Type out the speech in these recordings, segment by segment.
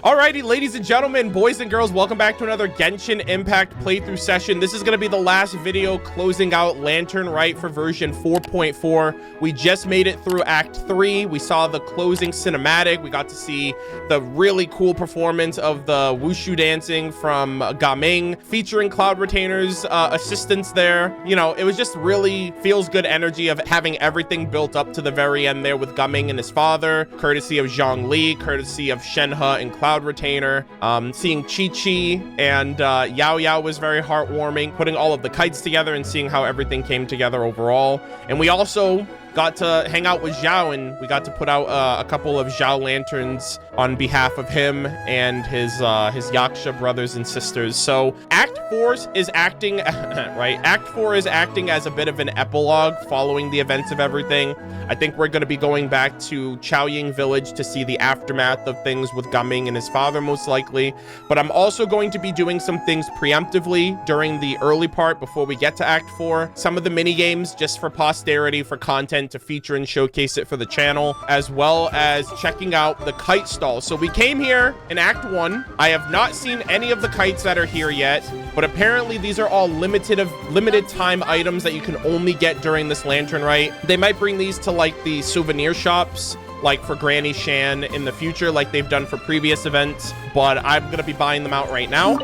Alrighty, ladies and gentlemen, boys and girls, welcome back to another Genshin Impact playthrough session. This is going to be the last video closing out Lantern Rite for version 4.4. We just made it through Act 3. We saw the closing cinematic. We got to see the really cool performance of the Wushou dancing from Gaming, featuring Cloud Retainer's assistance there. You know, it was just really feels good energy of having everything built up to the very end there with Gaming and his father, courtesy of Zhongli, courtesy of Shenhe and Cloud Retainer. Seeing Chi-Chi and Yao Yao was very heartwarming, putting all of the kites together and seeing how everything came together overall. And we also got to hang out with Zhao, and we got to put out a couple of Zhao lanterns on behalf of him and his Yaksha brothers and sisters. So Act 4 is acting right. Act 4 is acting as a bit of an epilogue following the events of everything. I think we're going to be going back to Chaoying village to see the aftermath of things with Gaming and his father, most likely. But I'm also going to be doing some things preemptively during the early part before we get to Act 4. Some of the mini games just for posterity, for content to feature and showcase it for the channel, as well as checking out the kite stall. So we came here in Act 1. I have not seen any of the kites that are here yet, but apparently these are all limited time items that you can only get during this Lantern Rite. They might bring these to like the souvenir shops, like for Granny Shan in the future, like they've done for previous events, but I'm gonna be buying them out right now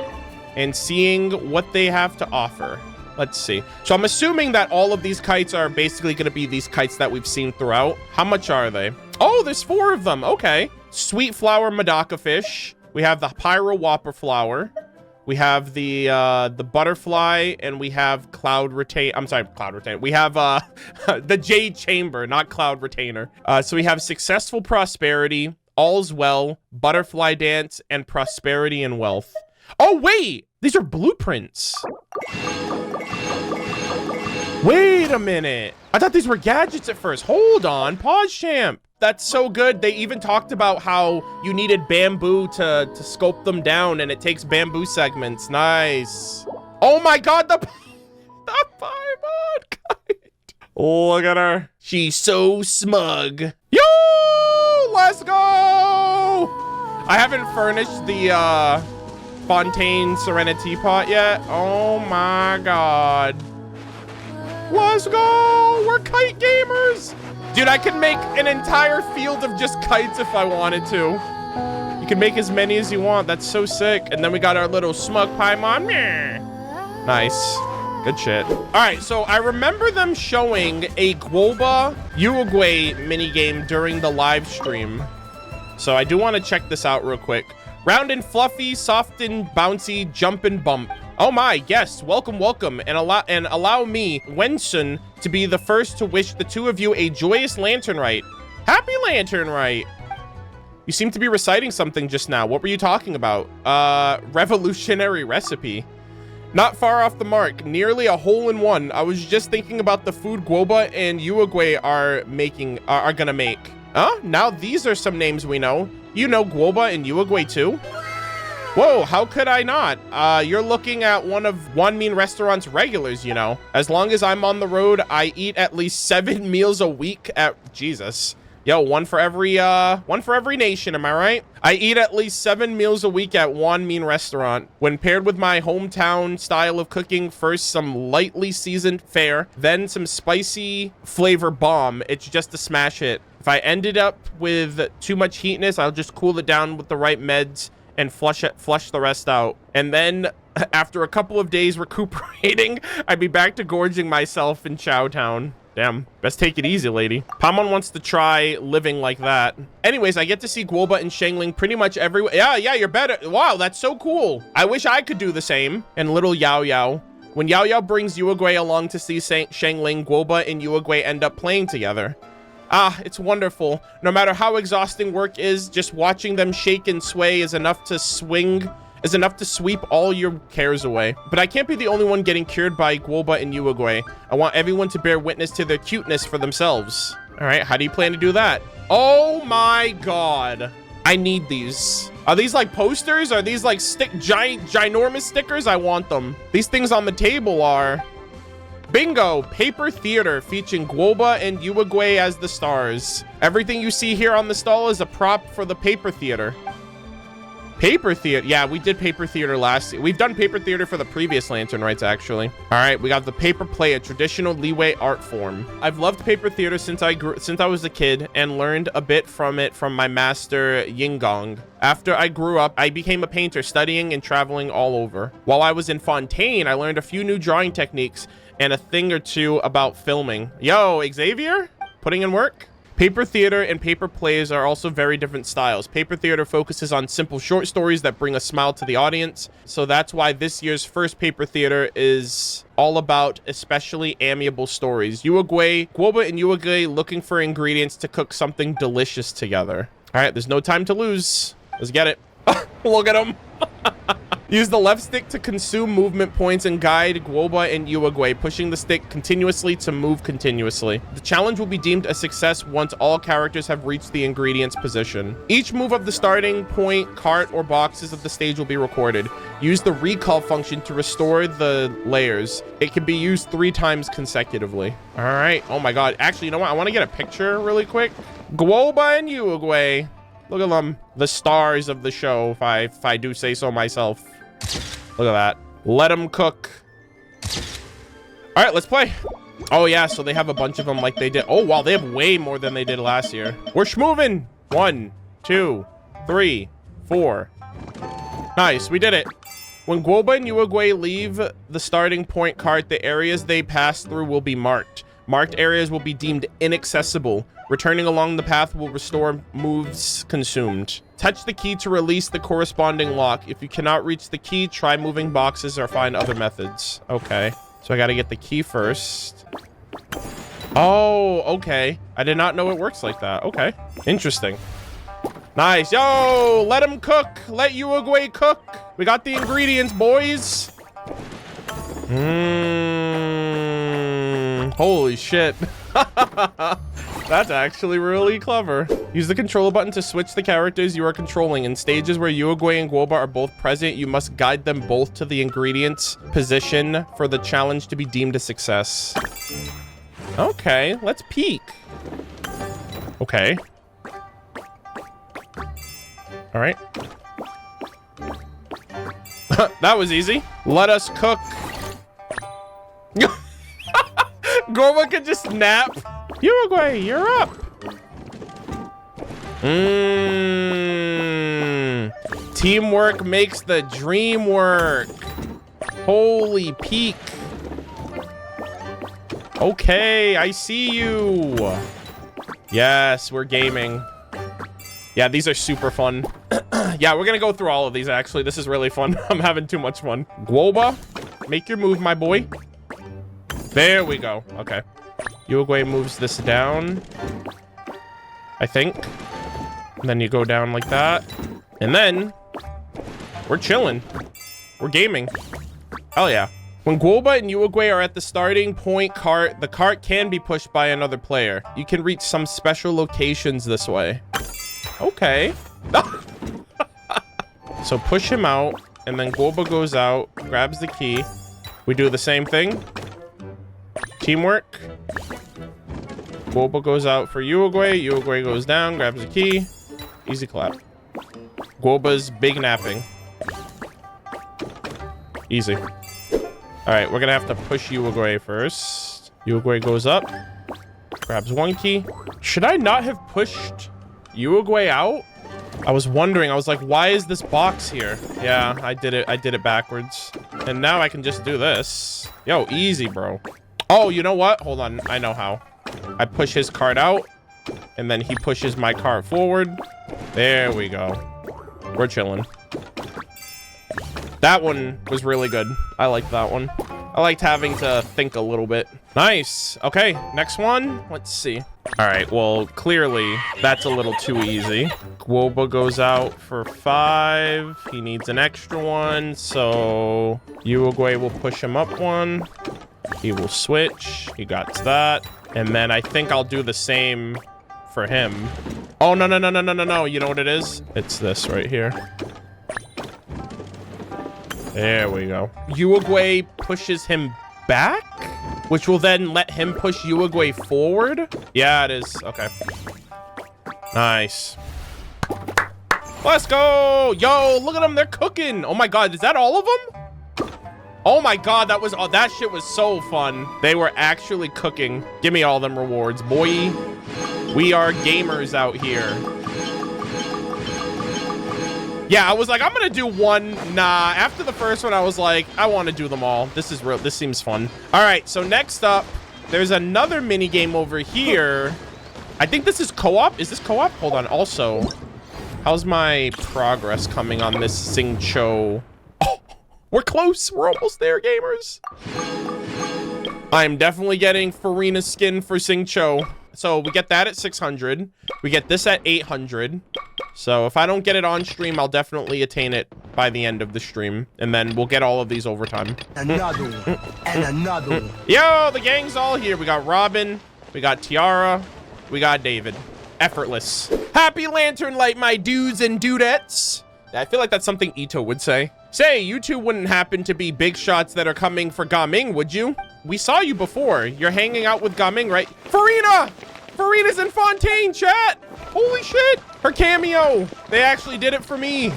and seeing what they have to offer. Let's see. So I'm assuming that all of these kites are basically going to be these kites that we've seen throughout. How much are they? Oh, there's 4 of them. Okay. Sweet flower Medaka fish. We have the pyro whopper flower. We have the butterfly, and we have cloud retain. I'm sorry, cloud retainer. We have the jade chamber, not cloud retainer. So we have successful prosperity, all's well, butterfly dance, and prosperity and wealth. Oh wait, these are blueprints. Wait a minute. I thought these were gadgets at first. Hold on. Pause, champ. That's so good. They even talked about how you needed bamboo to scope them down, and it takes bamboo segments. Nice. Oh my god, the Paimon kite. Look at her. She's so smug. Yo, let's go. I haven't furnished the Fontaine Serenity pot yet. Oh my god. Let's go! We're kite gamers! Dude, I can make an entire field of just kites if I wanted to. You can make as many as you want. That's so sick. And then we got our little smug Paimon. Nice. Good shit. All right, so I remember them showing a Guoba Uruguay minigame during the live stream. So I do want to check this out real quick. Round and fluffy, soft and bouncy, jump and bump. Oh my, yes, welcome, welcome, and allow me, Wensun, to be the first to wish the two of you a joyous Lantern Rite. Happy Lantern Rite! You seem to be reciting something just now. What were you talking about? Revolutionary recipe. Not far off the mark, nearly a hole-in-one. I was just thinking about the food Guoba and Uruguay are gonna make. Huh? Now these are some names we know. You know Guoba and Uruguay too? Whoa, how could I not? You're looking at one of Wanmin Restaurant's regulars, you know. As long as I'm on the road, I eat at least 7 meals a week at... Jesus. Yo, one for every nation, am I right? I eat at least 7 meals a week at Wanmin Restaurant. When paired with my hometown style of cooking, first some lightly seasoned fare, then some spicy flavor bomb. It's just a smash hit. If I ended up with too much heatness, I'll just cool it down with the right meds and flush the rest out. And then after a couple of days recuperating, I'd be back to gorging myself in Chowtown. Damn, best take it easy, lady. Paimon wants to try living like that. Anyways, I get to see Guoba and Shangling pretty much everywhere. Yeah, you're better. Wow, that's so cool. I wish I could do the same. And little Yao Yao. When Yao Yao brings Uruguay along to see Shangling, Guoba and Uruguay end up playing together. Ah, it's wonderful. No matter how exhausting work is, just watching them shake and sway is enough to sweep all your cares away. But I can't be the only one getting cured by Guoba and Uruguay. I want everyone to bear witness to their cuteness for themselves. All right, how do you plan to do that? Oh my god. I need these. Are these like posters? Are these like ginormous stickers? I want them. These things on the table are... Bingo! Paper theater featuring Guoba and Uruguay as the stars. Everything you see here on the stall is a prop for the paper theater. Paper theater. Yeah, we did paper theater last year. We've done paper theater for the previous lantern rites, actually. All right, we got the paper play, a traditional Liyue art form. I've loved paper theater since I was a kid and learned a bit from it from my master Yingong. After I grew up, I became a painter, studying and traveling all over. While I was in Fontaine, I learned a few new drawing techniques and a thing or two about filming. Yo, Xavier, putting in work? Paper theater and paper plays are also very different styles. Paper theater focuses on simple short stories that bring a smile to the audience. So that's why this year's first paper theater is all about especially amiable stories. Guoba and Yuagui looking for ingredients to cook something delicious together. All right, there's no time to lose. Let's get it. Look at him. Use the left stick to consume movement points and guide Guoba and Yuagui, pushing the stick continuously to move continuously. The challenge will be deemed a success once all characters have reached the ingredients position. Each move of the starting point, cart, or boxes of the stage will be recorded. Use the recall function to restore the layers. It can be used 3 times consecutively. All right. Oh my God. Actually, you know what? I want to get a picture really quick. Guoba and Yuagui. Look at them. The stars of the show, if I do say so myself. Look at that. Let them cook. All right, let's play. Oh, yeah, so they have a bunch of them like they did. Oh, wow, they have way more than they did last year. We're schmoving. 1, 2, 3, 4. Nice, we did it. When Guoba and Yuagui leave the starting point cart, the areas they pass through will be marked. Marked areas will be deemed inaccessible. Returning along the path will restore moves consumed. Touch the key to release the corresponding lock. If you cannot reach the key, try moving boxes or find other methods. Okay. So I got to get the key first. Oh, okay. I did not know it works like that. Okay. Interesting. Nice. Yo, let him cook. Let Yuagui cook. We got the ingredients, boys. Holy shit. That's actually really clever. Use the controller button to switch the characters you are controlling. In stages where Yuagui and Guoba are both present, you must guide them both to the ingredients position for the challenge to be deemed a success. Okay, let's peek. Okay. All right. That was easy. Let us cook. Guoba could just nap. Yuagui, you're up. Teamwork makes the dream work. Holy peak. Okay, I see you. Yes, we're gaming. Yeah, these are super fun. Yeah, we're gonna go through all of these, actually. This is really fun. I'm having too much fun. Guoba, make your move, my boy. There we go. Okay. Yuagui moves this down, I think. And then you go down like that. And then we're chilling. We're gaming. Hell yeah. When Guoba and Yuagui are at the starting point cart, the cart can be pushed by another player. You can reach some special locations this way. Okay. So push him out, and then Guoba goes out, grabs the key. We do the same thing. Teamwork. Guoba goes out for Yuagui. Yuagui goes down, grabs the key. Easy clap. Guoba's big napping. Easy. All right, we're gonna have to push Yuagui first. Yuagui goes up, grabs one key. Should I not have pushed Yuagui out? I was wondering. I was like, why is this box here? Yeah, I did it backwards. And now I can just do this. Yo, easy, bro. Oh, you know what? Hold on. I know how. I push his cart out, and then he pushes my cart forward. There we go. We're chilling. That one was really good. I liked that one. I liked having to think a little bit. Nice. Okay, next one. Let's see. All right, well, clearly that's a little too easy. Guoba goes out for 5. He needs an extra one, so Yuagui will push him up 1. He will switch. He got that. And then I think I'll do the same for him. Oh, no, no, no, no, no, no, no. You know what it is? It's this right here. There we go. Yuagui pushes him back, which will then let him push Yuagui forward. Yeah, it is. Okay. Nice. Let's go. Yo, look at them. They're cooking. Oh my God, is that all of them? Oh my God, that shit was so fun. They were actually cooking. Give me all them rewards, boy. We are gamers out here. Yeah, I was like, I'm gonna do one. Nah, after the first one, I was like, I want to do them all. This is real. This seems fun. All right, so next up, there's another mini game over here. I think this is co-op. Is this co-op? Hold on. Also, how's my progress coming on this Sing Cho? Oh, we're close. We're almost there, gamers. I'm definitely getting Farina's skin for Sing Cho. So we get that at 600. We get this at 800. So if I don't get it on stream, I'll definitely attain it by the end of the stream. And then we'll get all of these overtime. Another one. And another one. Yo, the gang's all here. We got Robin. We got Tiara. We got David. Effortless. Happy Lantern Light, my dudes and dudettes. I feel like that's something Ito would say. Say, you two wouldn't happen to be big shots that are coming for Gaming, would you? We saw you before. You're hanging out with Gaming, right? Farina! Farina's in Fontaine, chat! Holy shit! Her cameo! They actually did it for me.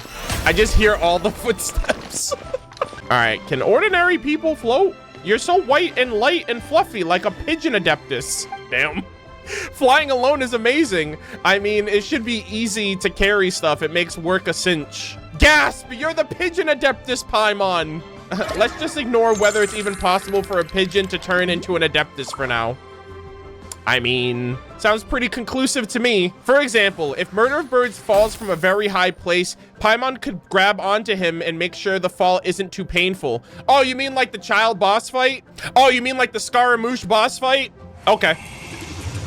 I just hear all the footsteps. All right, can ordinary people float? You're so white and light and fluffy like a pigeon adeptus. Damn. Flying alone is amazing. I mean, it should be easy to carry stuff. It makes work a cinch. Gasp! You're the pigeon adeptus, Paimon. Let's just ignore whether it's even possible for a pigeon to turn into an adeptus for now. I mean, sounds pretty conclusive to me. For example, if MurderofBirds falls from a very high place, Paimon could grab onto him and make sure the fall isn't too painful. Oh, you mean like the child boss fight? Oh, you mean like the Scaramouche boss fight? Okay.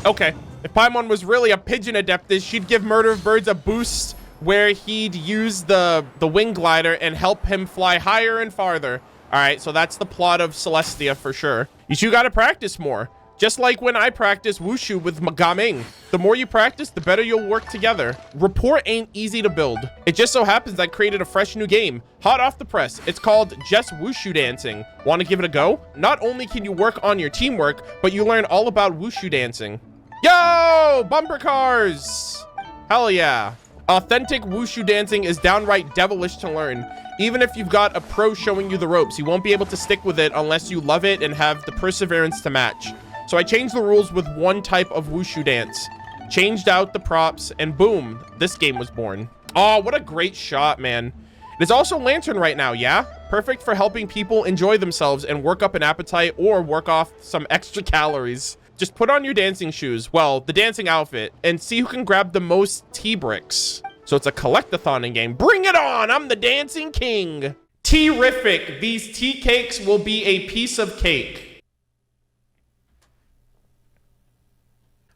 Okay. If Paimon was really a pigeon adeptus, she'd give MurderofBirds a boost where he'd use the wing glider and help him fly higher and farther. All right, so that's the plot of Celestia for sure. You two gotta practice more. Just like when I practice Wushou with Gaming. The more you practice, the better you'll work together. Rapport ain't easy to build. It just so happens I created a fresh new game, hot off the press. It's called Just Wushou Dancing. Want to give it a go? Not only can you work on your teamwork, but you learn all about Wushou dancing. Yo, bumper cars! Hell yeah. Authentic Wushou dancing is downright devilish to learn. Even if you've got a pro showing you the ropes, you won't be able to stick with it unless you love it and have the perseverance to match. So I changed the rules with one type of Wushou dance, changed out the props, and boom, this game was born. Oh, what a great shot, man. It is also Lantern right now, yeah? Perfect for helping people enjoy themselves and work up an appetite or work off some extra calories. Just put on your dancing shoes, well, the dancing outfit, and see who can grab the most T-bricks. So it's a collect-a-thon in game. Bring it on, I'm the dancing king. Terrific, these tea cakes will be a piece of cake.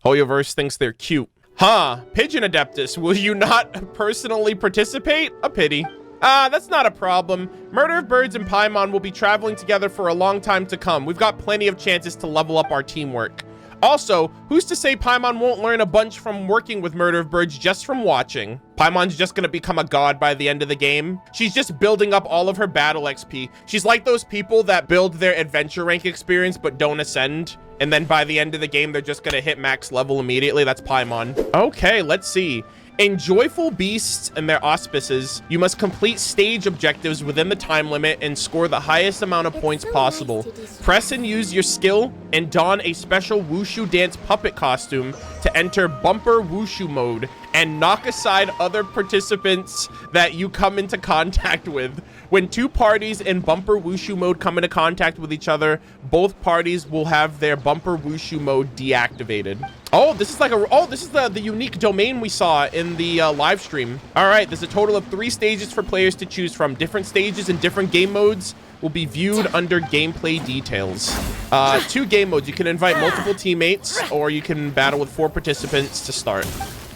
Hoyoverse thinks they're cute. Huh, Pigeon Adeptus, will you not personally participate? A pity. That's not a problem. MurderofBirds and Paimon will be traveling together for a long time to come. We've got plenty of chances to level up our teamwork. Also, who's to say Paimon won't learn a bunch from working with MurderofBirds just from watching? Paimon's just gonna become a god by the end of the game. She's just building up all of her battle XP. She's like those people that build their adventure rank experience but don't ascend. And then by the end of the game, they're just gonna hit max level immediately. That's Paimon. Okay, let's see. In Joyful Beasts and their auspices, you must complete stage objectives within the time limit and score the highest amount of points possible. Press and use your skill and don a special Wushou dance puppet costume to enter Bumper Wushou mode and knock aside other participants that you come into contact with. When two parties in Bumper Wushou mode come into contact with each other, both parties will have their Bumper Wushou mode deactivated. Oh, this is like this is the unique domain we saw in the live stream. All right, there's a total of 3 stages for players to choose from. Different stages and different game modes will be viewed under gameplay details. 2 game modes. You can invite multiple teammates or you can battle with 4 participants to start.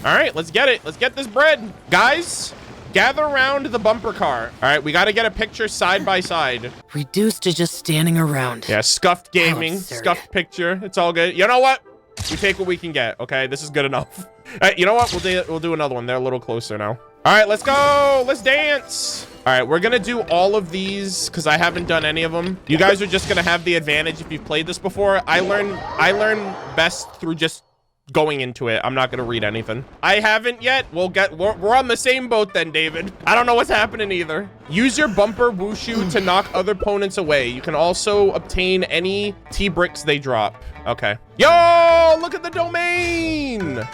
All right, let's get it. Let's get this bread. Guys, gather around the bumper car. All right, we got to get a picture side by side. Reduced to just standing around. Yeah, scuffed gaming, scuffed picture. It's all good. You know what? We take what we can get, okay? This is good enough. All right, you know what? We'll do another one. They're a little closer now. All right, let's go. Let's dance. All right, we're going to do all of these because I haven't done any of them. You guys are just going to have the advantage if you've played this before. I learn best through just going into it. I'm not gonna read anything. I haven't yet. We're on the same boat then, David. I don't know what's happening either. Use your bumper Wushou to knock other opponents away. You can also obtain any T-bricks they drop. Okay. Yo, look at the domain.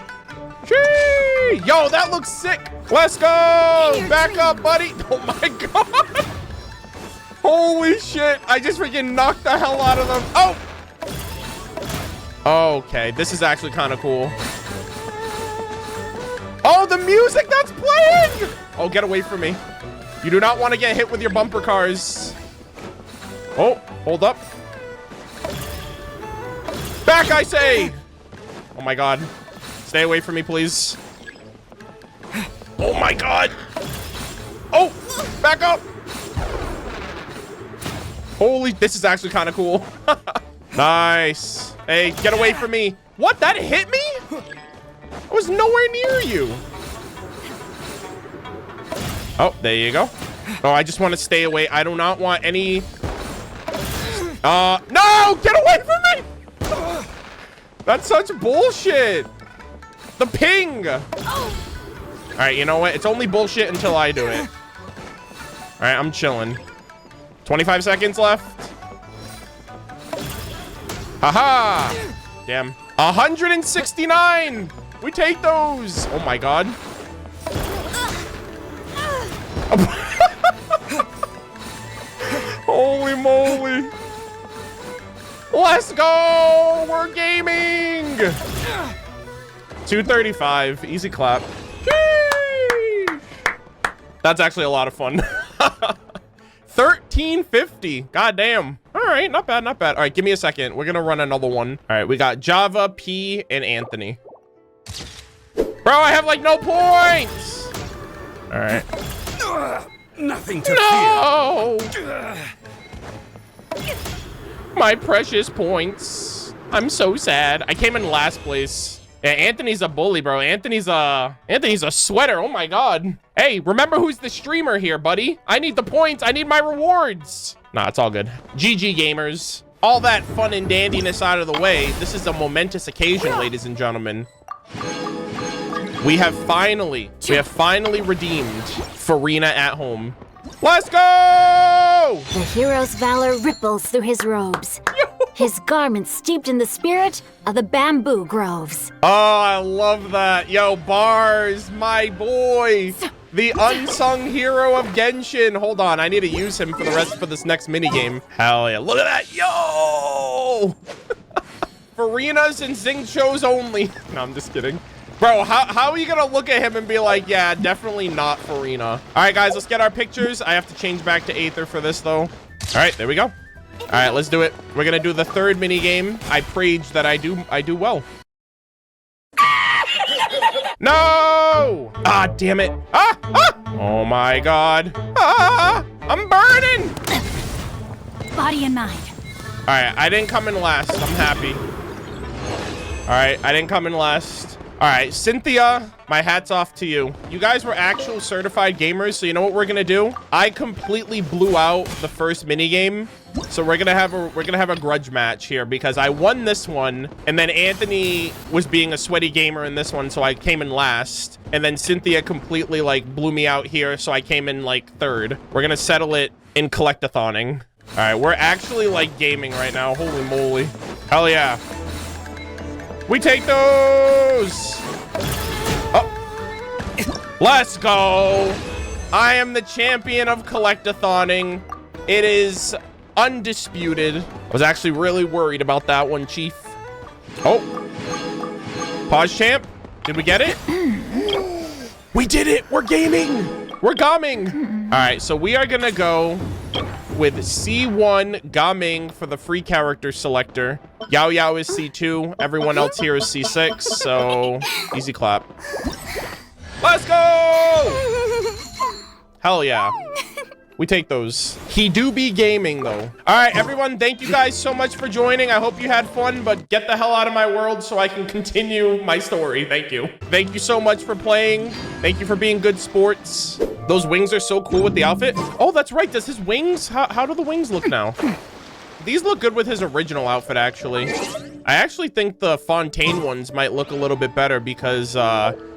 Gee! Yo, that looks sick. Let's go. Back up, buddy. Oh my God. Holy shit. I just freaking knocked the hell out of them. Oh. Okay, this is actually kind of cool. Oh, the music that's playing! Oh, get away from me. You do not want to get hit with your bumper cars. Oh, hold up. Back, I say! Oh my God. Stay away from me, please. Oh my God. Oh, back up. Holy, this is actually kind of cool. Nice. Hey, get away from me. What? That hit me? I was nowhere near you. Oh, there you go. Oh, I just want to stay away. I do not want any... No! Get away from me! That's such bullshit. The ping. All right, you know what? It's only bullshit until I do it. All right, I'm chilling. 25 seconds left. Haha! Damn. 169! We take those! Oh my God. Holy moly. Let's go! We're gaming! 235. Easy clap. Sheesh. That's actually a lot of fun. 1350. God damn. All right, not bad, not bad. All right, give me a second. We're gonna run another one. All right, we got Java, P, and Anthony. Bro, I have like no points. All right. Nothing to fear. My precious points. I'm so sad. I came in last place. Yeah, Anthony's a bully, bro. Anthony's a sweater. Oh my God. Hey, remember who's the streamer here, buddy? I need the points. I need my rewards. Nah, it's all good. GG gamers. All that fun and dandiness out of the way. This is a momentous occasion, ladies and gentlemen. We have finally redeemed Farina at home. Let's go! The hero's valor ripples through his robes. His garments steeped in the spirit of the bamboo groves. Oh, I love that. Yo, Bars, my boy. The unsung hero of Genshin. Hold on, I need to use him for this next minigame. Hell yeah, look at that, yo! Farinas and Xingqius only. No, I'm just kidding. Bro, how are you gonna look at him and be like, yeah, definitely not Farina? All right, guys, let's get our pictures. I have to change back to Aether for this, though. All right, there we go. All right, let's do it. We're gonna do the third mini game. I prayed that I do well. No! Ah, damn it. Ah! Ah! Oh my God. Ah! I'm burning! Body and mind. All right, I didn't come in last. I'm happy. All right, I didn't come in last. All right, Cynthia, my hat's off to you. You guys were actual certified gamers, so you know what we're gonna do? I completely blew out the first minigame, so we're gonna have a grudge match here because I won this one, and then Anthony was being a sweaty gamer in this one, so I came in last, and then Cynthia completely like blew me out here, so I came in like third. We're gonna settle it in collectathoning. All right, we're actually like gaming right now. Holy moly! Hell yeah! We take those! Oh. Let's go! I am the champion of collectathoning. It is undisputed. I was actually really worried about that one, Chief. Oh. Pause champ. Did we get it? We did it! We're gaming! We're gaming! Alright, so we are gonna go with C1 gaming for the free character selector. Yao Yao is C2. Everyone else here is C6, so easy clap. Let's go! Hell yeah. We take those. He do be gaming though. All right, everyone, thank you guys so much for joining. I hope you had fun, but get the hell out of my world so I can continue my story. Thank you. Thank you so much for playing. Thank you for being good sports. Those wings are so cool with the outfit. Oh, that's right. Does his wings, how do the wings look now? These look good with his original outfit, actually. I actually think the Fontaine ones might look a little bit better because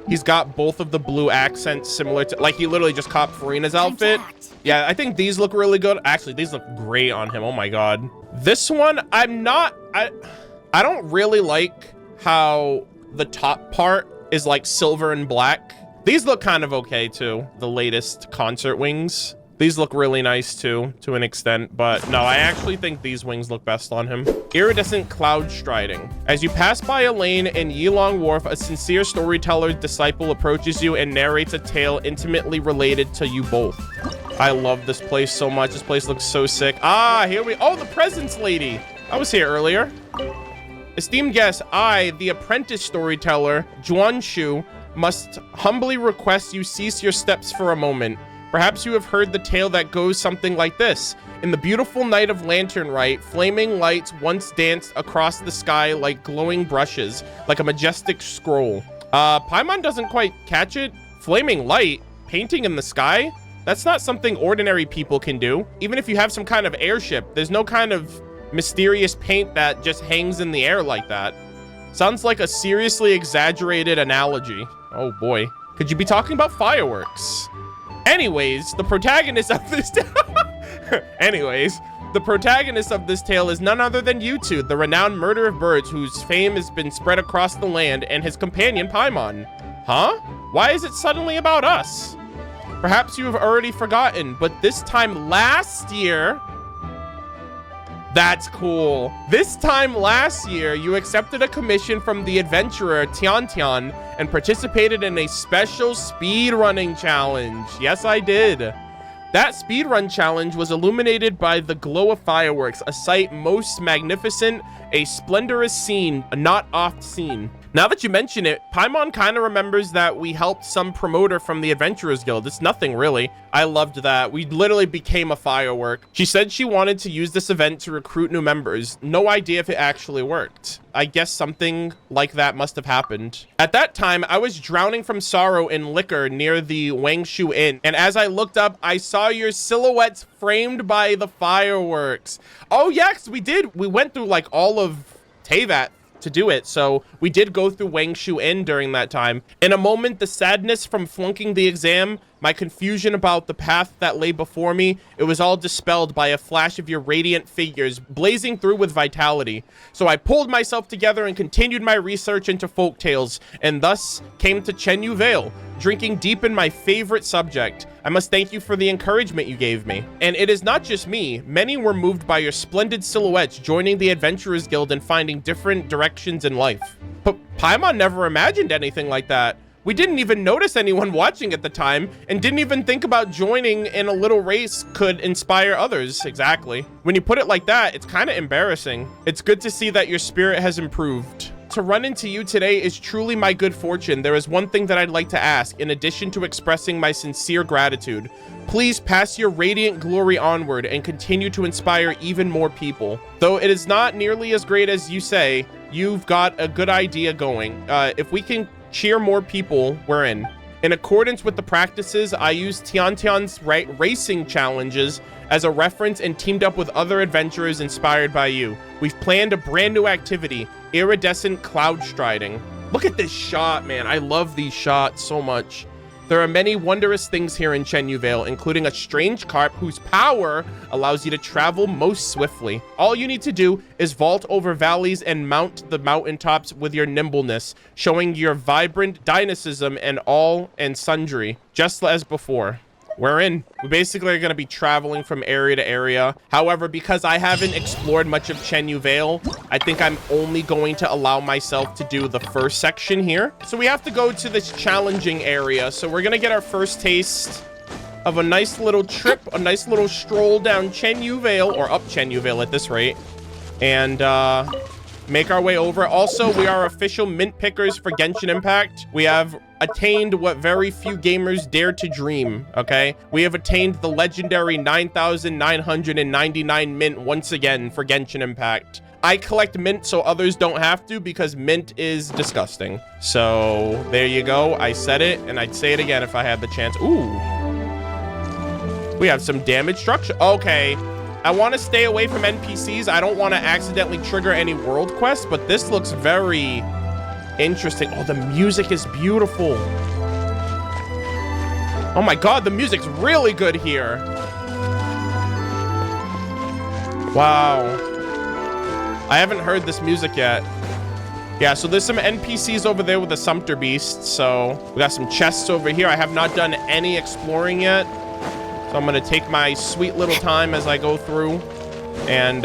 he's got both of the blue accents similar to, like, he literally just copped Farina's outfit. Yeah, I think these look really good. Actually, these look great on him. Oh my god. This one, I don't really like how the top part is like silver and black. These look kind of okay too. The latest concert wings. These look really nice too, to an extent, but no, I actually think these wings look best on him. Iridescent cloud striding. As you pass by a lane in Yilong Wharf, a sincere storyteller disciple approaches you and narrates a tale intimately related to you both. I love this place so much. This place looks so sick. Ah, here we, oh, the presents lady. I was here earlier. Esteemed guests, I, the apprentice storyteller, Wushou, must humbly request you cease your steps for a moment. Perhaps you have heard the tale that goes something like this. In the beautiful night of Lantern Rite, flaming lights once danced across the sky like glowing brushes, like a majestic scroll. Paimon doesn't quite catch it. Flaming light? Painting in the sky? That's not something ordinary people can do. Even if you have some kind of airship, there's no kind of mysterious paint that just hangs in the air like that. Sounds like a seriously exaggerated analogy. Oh boy. Could you be talking about fireworks? Anyways, the protagonist of this tale is none other than Yutu, the renowned MurderofBirds, whose fame has been spread across the land, and his companion Paimon. Huh? Why is it suddenly about us? Perhaps you have already forgotten, but this time last year... That's cool. This time last year, you accepted a commission from the adventurer Tian and participated in a special speedrunning challenge. Yes, I did. That speedrun challenge was illuminated by the glow of fireworks, a sight most magnificent, a splendorous scene, a not oft seen. Now that you mention it, Paimon kind of remembers that we helped some promoter from the Adventurers Guild. It's nothing really. I loved that. We literally became a firework. She said she wanted to use this event to recruit new members. No idea if it actually worked. I guess something like that must have happened. At that time, I was drowning from sorrow in liquor near the Wushou Inn, and as I looked up, I saw your silhouettes framed by the fireworks. Oh yes, we did. We went through like all of Teyvat to do it, so we did go through Wushou Inn during that time. In a moment, the sadness from flunking the exam, my confusion about the path that lay before me, it was all dispelled by a flash of your radiant figures blazing through with vitality. So I pulled myself together and continued my research into folktales, and thus came to Chenyu Vale, drinking deep in my favorite subject. I must thank you for the encouragement you gave me. And it is not just me. Many were moved by your splendid silhouettes, joining the Adventurers Guild and finding different directions in life. But Paimon never imagined anything like that. We didn't even notice anyone watching at the time, and didn't even think about joining in a little race could inspire others. Exactly. When you put it like that, it's kind of embarrassing. It's good to see that your spirit has improved. To run into you today is truly my good fortune. There is one thing that I'd like to ask, in addition to expressing my sincere gratitude. Please pass your radiant glory onward and continue to inspire even more people. Though it is not nearly as great as you say, you've got a good idea going. If we can cheer more people, we're in. In accordance with the practices, I used Tiantian's racing challenges as a reference and teamed up with other adventurers inspired by you. We've planned a brand new activity, Iridescent cloud striding. Look at this shot, man. I love these shots so much. There are many wondrous things here in Chenyu Vale, including a strange carp whose power allows you to travel most swiftly. All you need to do is vault over valleys and mount the mountaintops with your nimbleness, showing your vibrant dynamism and all and sundry, just as before. We're in. We basically are going to be traveling from area to area. However, because I haven't explored much of Chenyu Vale, I think I'm only going to allow myself to do the first section here. So we have to go to this challenging area. So we're going to get our first taste of a nice little trip, a nice little stroll down Chenyu Vale, or up Chenyu Vale at this rate, and make our way over. Also, we are official mint pickers for Genshin Impact. We have attained what very few gamers dare to dream, okay? We have attained the legendary 9,999 mint once again for Genshin Impact. I collect mint so others don't have to, because mint is disgusting. So there you go. I said it, and I'd say it again if I had the chance. Ooh. We have some damage structure. Okay. I want to stay away from NPCs. I don't want to accidentally trigger any world quests, but this looks very interesting. Oh, the music is beautiful. Oh my God, the music's really good here. Wow. I haven't heard this music yet. Yeah, so there's some NPCs over there with the Sumpter Beast. So we got some chests over here. I have not done any exploring yet. So I'm gonna take my sweet little time as I go through. And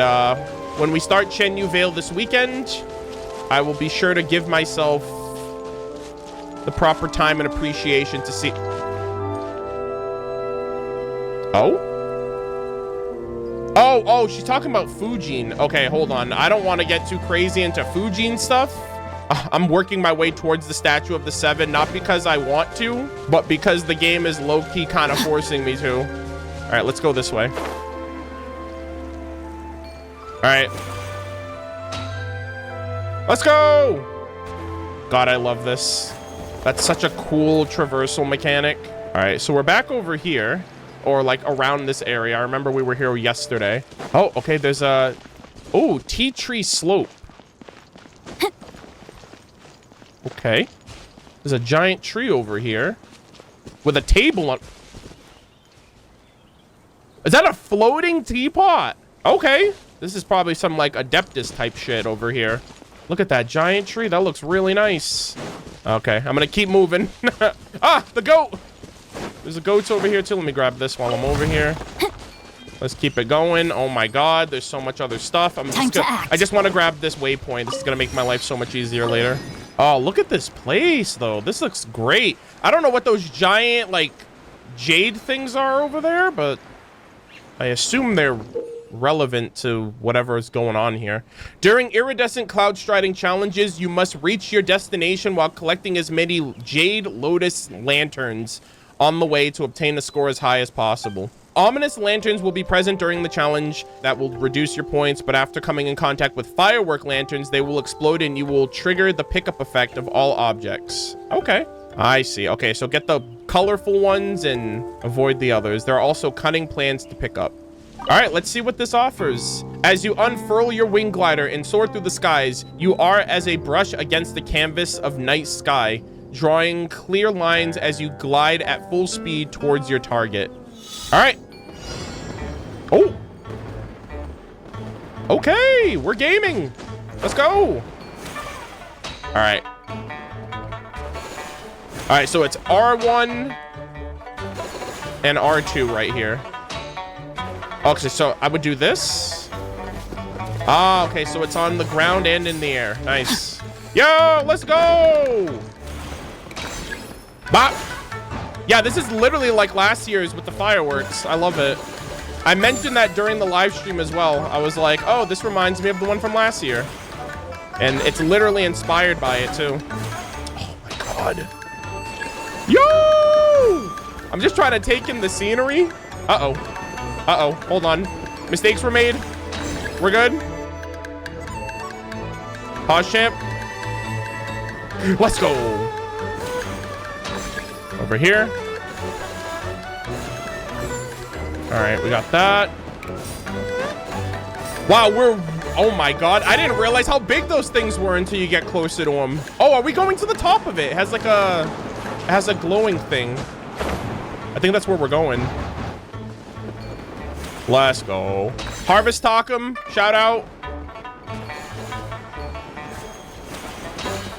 when we start Chenyu Vale this weekend, I will be sure to give myself the proper time and appreciation to see. Oh, she's talking about Fujin. Okay, hold on. I don't want to get too crazy into Fujin stuff. I'm working my way towards the Statue of the Seven, not because I want to, but because the game is low-key kind of forcing me to. All right, let's go this way. All right. Let's go! God, I love this. That's such a cool traversal mechanic. All right, so we're back over here. Or like around this area. I remember we were here yesterday. Oh, okay, there's a... Oh, tea tree slope. Okay. There's a giant tree over here. With a table on... Is that a floating teapot? Okay. This is probably some like Adeptus type shit over here. Look at that giant tree. That looks really nice. Okay, I'm gonna keep moving. Ah, the goat! There's a goats over here too. Let me grab this while I'm over here. Let's keep it going. Oh my God, there's so much other stuff. I just want to grab this waypoint. This is gonna make my life so much easier later. Oh, look at this place though. This looks great. I don't know what those giant like jade things are over there, but I assume they're relevant to whatever is going on here. During iridescent cloud striding challenges, you must reach your destination while collecting as many jade lotus lanterns on the way to obtain a score as high as possible. Ominous lanterns will be present during the challenge that will reduce your points, but after coming in contact with firework lanterns, they will explode and you will trigger the pickup effect of all objects. Okay, I see. Okay, so get the colorful ones and avoid the others. There are also cunning plans to pick up. All right, let's see what this offers. As you unfurl your wing glider and soar through the skies, you are as a brush against the canvas of night sky, drawing clear lines as you glide at full speed towards your target. All right. Oh. Okay, we're gaming. Let's go. All right. All right, so it's R1 and R2 right here. Okay, so I would do this. Ah, okay, so it's on the ground and in the air. Nice. Yo, let's go. Bop. Yeah, this is literally like last year's with the fireworks. I love it. I mentioned that during the live stream as well. I was like, oh, this reminds me of the one from last year. And it's literally inspired by it too. Oh my God. Yo! I'm just trying to take in the scenery. Uh-oh. Uh-oh, hold on. Mistakes were made. We're good. Pause, champ. Let's go. Over here. All right, we got that. Wow, oh my God. I didn't realize how big those things were until you get closer to them. Oh, are we going to the top of it? It has like it has a glowing thing. I think that's where we're going. Let's go. Harvest Takum, shout out.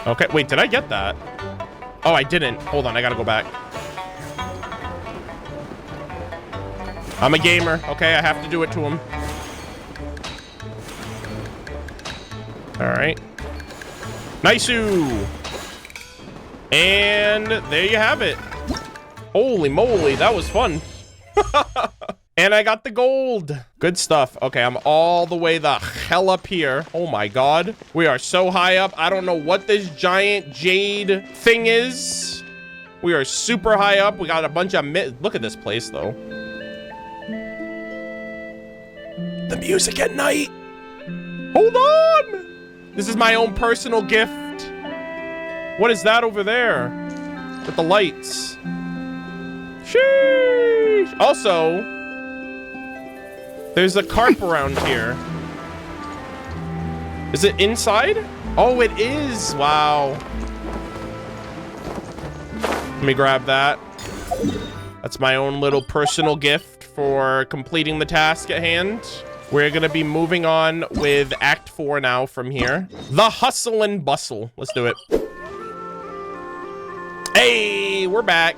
Okay, wait, did I get that? Oh, I didn't. Hold on, I gotta go back. I'm a gamer. Okay, I have to do it to him. All right. Nice-oo. And there you have it. Holy moly, that was fun. And I got the gold. Good stuff. Okay, I'm all the way the hell up here. Oh my God. We are so high up. I don't know what this giant jade thing is. We are super high up. We got a bunch of look at this place though. The music at night. Hold on. This is my own personal gift. What is that over there? With the lights. Sheesh. Also, There's a carp around here. Is it inside? Oh, it is. Wow. Let me grab that. That's my own little personal gift for completing the task at hand. We're gonna be moving on with Act 4 now from here. The hustle and bustle. Let's do it. Hey, we're back.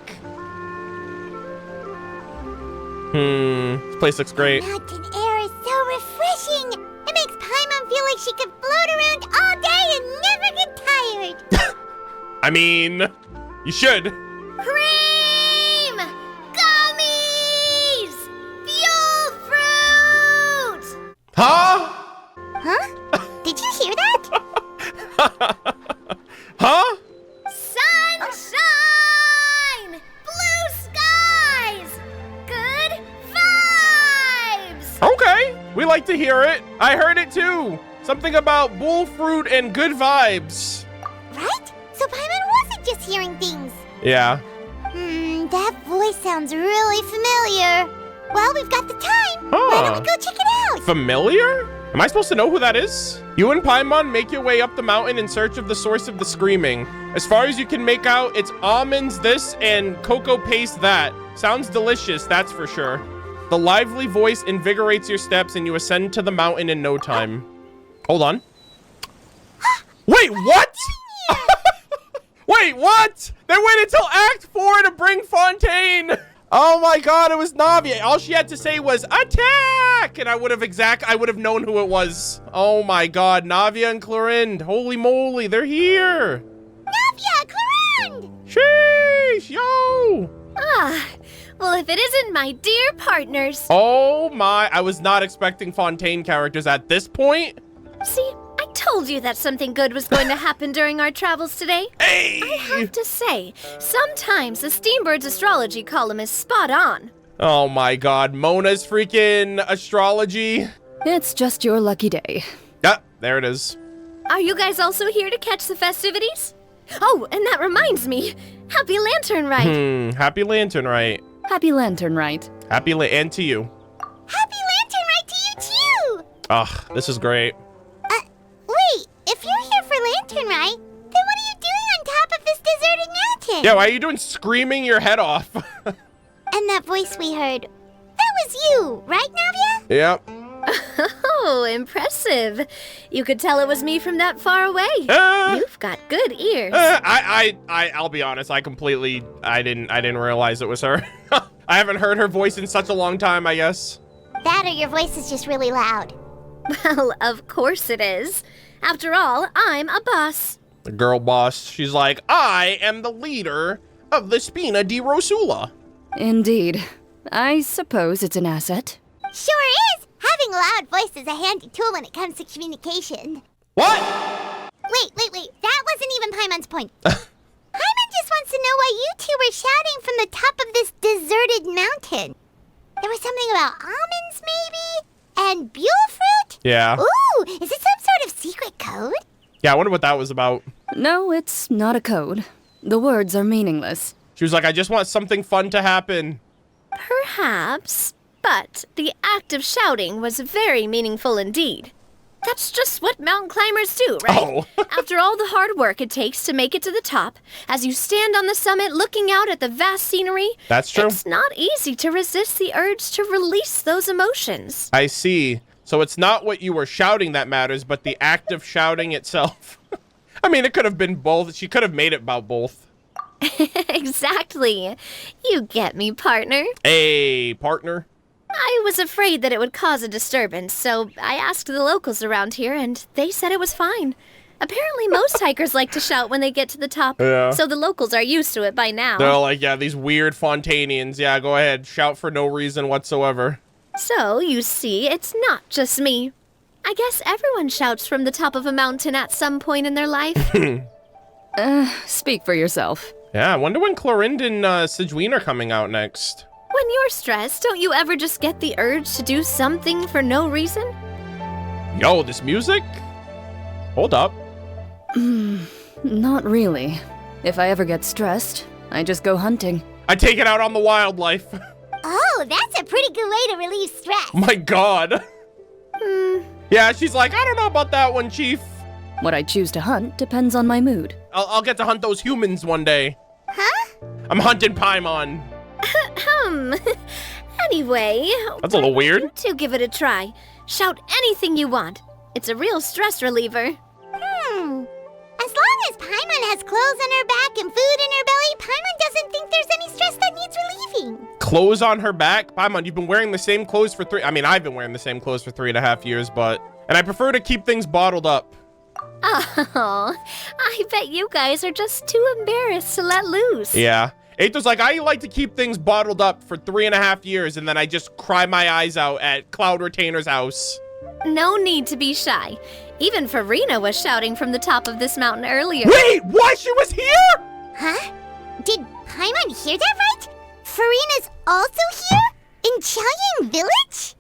This place looks great. Mountain air is so refreshing. It makes Paimon feel like she could float around all day and never get tired. I mean, you should. Cream! Gummies! Fuel fruit! Huh? Huh? Did you hear that? Huh? Sunshine! Blue skies! Good vibes! Okay, we like to hear it. I heard it too. Something about bull fruit and good vibes. Right? So Paimon wasn't just hearing things. Yeah. That voice sounds really familiar. Well, we've got the time. Why don't we go check it out? Familiar? Am I supposed to know who that is? You and Paimon make your way up the mountain in search of the source of the screaming. As far as you can make out, it's almonds this and cocoa paste that. Sounds delicious, that's for sure. The lively voice invigorates your steps and you ascend to the mountain in no time. Hold on. Wait, what? Wait, what? They waited till Act 4 to bring Fontaine. Oh my god, it was Navi. All she had to say was attack, and I would have known who it was. Oh my god, Navia and Clorinde. Holy moly, they're here. Navia, Clorinde! Sheesh, yo. Ah, well, if it isn't my dear partners. Oh my, I was not expecting Fontaine characters at this point. See, I told you that something good was going to happen during our travels today. Hey! I have to say, sometimes the Steambird's astrology column is spot on. Oh my god, Mona's freaking astrology. It's just your lucky day. Ah, there it is. Are you guys also here to catch the festivities? Oh, and that reminds me. Happy Lantern Rite. Happy Lantern Rite. Happy Lantern Rite. And to you. Happy Lantern Rite to you too! Ugh, this is great. Wait, if you're here for Lantern Rite, then what are you doing on top of this deserted mountain? Yeah, why are you doing screaming your head off? And that voice we heard, that was you, right, Navia? Yep. Oh, impressive. You could tell it was me from that far away. You've got good ears. I'll be honest, I didn't realize it was her. I haven't heard her voice in such a long time, I guess. That or your voice is just really loud. Well, of course it is. After all, I'm a boss. The girl boss, she's like, I am the leader of the Spina di Rosula. Indeed. I suppose it's an asset. Sure is. Having a loud voice is a handy tool when it comes to communication. What? Wait. That wasn't even Paimon's point. Paimon just wants to know why you two were shouting from the top of this deserted mountain. There was something about almonds, maybe? And buell fruit? Yeah. Ooh, is it some sort of secret code? Yeah, I wonder what that was about. No, it's not a code. The words are meaningless. She was like, I just want something fun to happen. Perhaps, but the act of shouting was very meaningful indeed. That's just what mountain climbers do, right? Oh. After all the hard work it takes to make it to the top, as you stand on the summit looking out at the vast scenery, That's true. It's not easy to resist the urge to release those emotions. I see. So it's not what you were shouting that matters, but the act of shouting itself. I mean, it could have been both. She could have made it about both. Exactly. You get me, partner. Hey, partner. I was afraid that it would cause a disturbance, so I asked the locals around here, and they said it was fine. Apparently, most hikers like to shout when they get to the top, Yeah. so the locals are used to it by now. They're like, yeah, these weird Fontainians. Yeah, go ahead. Shout for no reason whatsoever. So, you see, it's not just me. I guess everyone shouts from the top of a mountain at some point in their life. Speak for yourself. Yeah, I wonder when Clorinde and Sigewinne are coming out next. When you're stressed, don't you ever just get the urge to do something for no reason? Yo, this music? Hold up. Not really. If I ever get stressed, I just go hunting. I take it out on the wildlife. Oh, Oh, that's a pretty good way to relieve stress. My God. Yeah, she's like, I don't know about that one, Chief. What I choose to hunt depends on my mood. I'll get to hunt those humans one day. Huh? I'm hunting Paimon. Anyway, That's a little weird. you two give it a try. Shout anything you want. It's a real stress reliever. As long as Paimon has clothes on her back and food in her belly, Paimon doesn't think there's any stress that needs relieving. Clothes on her back? Paimon, you've been wearing the same clothes for I've been wearing the same clothes for 3.5 years, and I prefer to keep things bottled up. Oh, I bet you guys are just too embarrassed to let loose. Yeah. Eito's like, I like to keep things bottled up for 3.5 years, and then I just cry my eyes out at Cloud Retainer's house. No need to be shy. Even Farina was shouting from the top of this mountain earlier. Wait, what? She was here? Huh? Did Paimon hear that right? Farina's also here? In Chaoyang Village?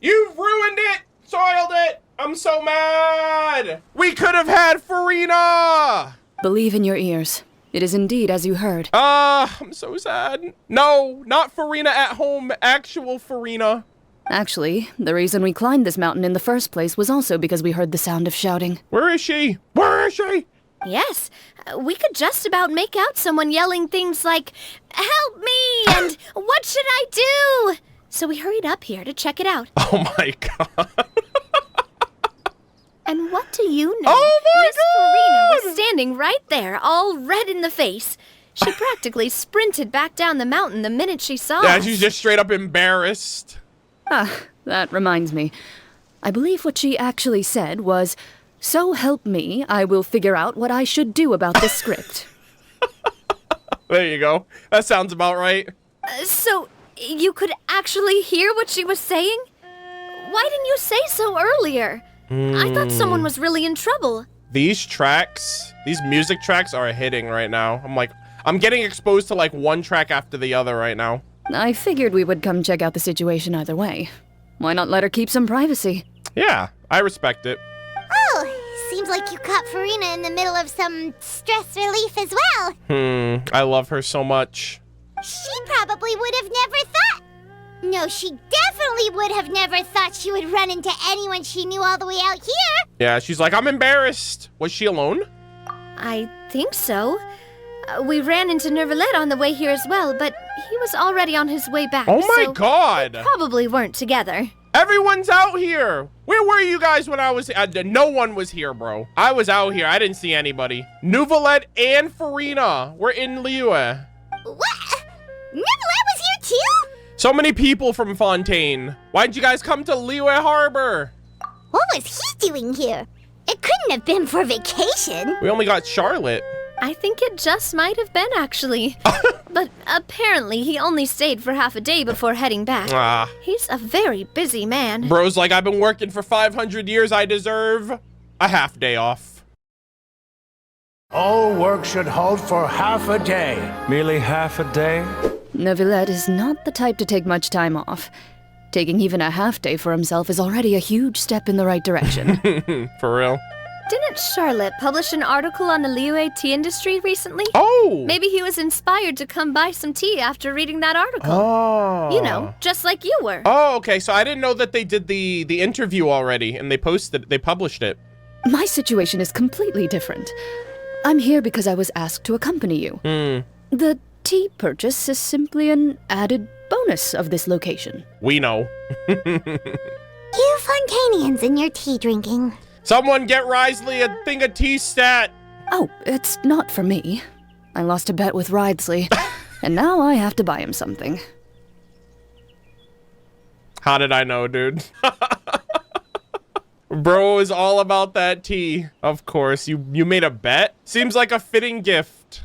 You've ruined it! Soiled it! I'm so mad! We could have had Farina! Believe in your ears. It is indeed as you heard. I'm so sad. No, not Farina at home, actual Farina. Actually, the reason we climbed this mountain in the first place was also because we heard the sound of shouting. Where is she? Where is she? Yes, we could just about make out someone yelling things like, "Help me!" and "What should I do?" So we hurried up here to check it out. Oh my God. And what do you know? Oh my Miss God! Farina was standing right there, all red in the face. She practically sprinted back down the mountain the minute she saw Yeah, us. she's just straight up embarrassed. That reminds me. I believe what she actually said was, "So help me, I will figure out what I should do about this script." There you go. That sounds about right. So, you could actually hear what she was saying? Why didn't you say so earlier? I thought someone was really in trouble. These music tracks are hitting right now. I'm getting exposed to like one track after the other right now. I figured we would come check out the situation either way. Why not let her keep some privacy? Yeah, I respect it. Oh, seems like you caught Farina in the middle of some stress relief as well. I love her so much. She probably would have never thought. No, she definitely would have never thought she would run into anyone she knew all the way out here. Yeah, she's like, I'm embarrassed. Was she alone? I think so. We ran into Neuvillette on the way here as well, but he was already on his way back. Oh my so God. Probably weren't together. Everyone's out here. Where were you guys when I was... no one was here, bro. I was out here. I didn't see anybody. Neuvillette and Farina were in Liyue. What? Neuvillette was here too? So many people from Fontaine. Why'd you guys come to Liyue Harbor? What was he doing here? It couldn't have been for vacation. We only got Charlotte. I think it just might have been, actually. But apparently he only stayed for half a day before heading back. He's a very busy man. Bro's like, I've been working for 500 years. I deserve a half day off. All work should halt for half a day. Merely half a day? Neuvillette is not the type to take much time off. Taking even a half day for himself is already a huge step in the right direction. For real. Didn't Charlotte publish an article on the Liyue tea industry recently? Oh! Maybe he was inspired to come buy some tea after reading that article. Oh. You know, just like you were. Oh, okay. So I didn't know that they did the interview already and they published it. My situation is completely different. I'm here because I was asked to accompany you. The tea purchase is simply an added bonus of this location. We know. You Fontanians and your tea drinking. Someone get Risley a thing of tea stat. Oh, it's not for me. I lost a bet with Ridesley, and now I have to buy him something. How did I know, dude? Bro is all about that tea. Of course, you made a bet? Seems like a fitting gift.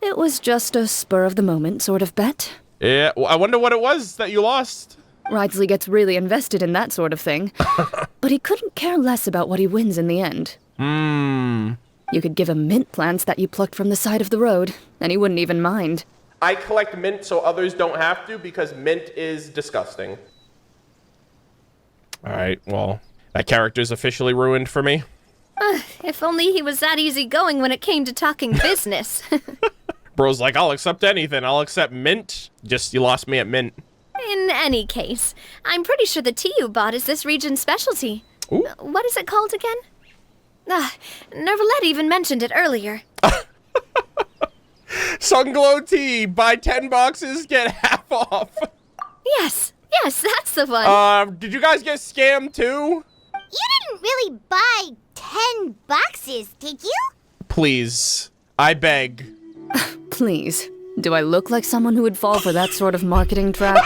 It was just a spur-of-the-moment sort of bet. Yeah, well, I wonder what it was that you lost. Ridesley gets really invested in that sort of thing. But he couldn't care less about what he wins in the end. You could give him mint plants that you plucked from the side of the road, and he wouldn't even mind. I collect mint so others don't have to because mint is disgusting. Alright, well, that character's officially ruined for me. If only he was that easygoing when it came to talking business. Bro's like, I'll accept anything. I'll accept mint. Just, you lost me at mint. In any case, I'm pretty sure the tea you bought is this region's specialty. Ooh. What is it called again? Neuvillette even mentioned it earlier. Sunglow tea. Buy 10 boxes, get half off. Yes, that's the one. Did you guys get scammed too? You didn't really buy 10 boxes, did you? Please. I beg. Please. Do I look like someone who would fall for that sort of marketing trap?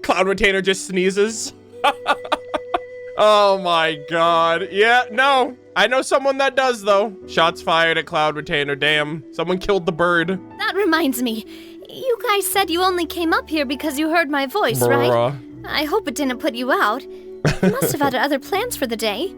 Cloud Retainer just sneezes. Oh my god. Yeah, no. I know someone that does, though. Shots fired at Cloud Retainer. Damn. Someone killed the bird. That reminds me. You guys said you only came up here because you heard my voice, Bruh. right? I hope it didn't put you out. You must have had other plans for the day.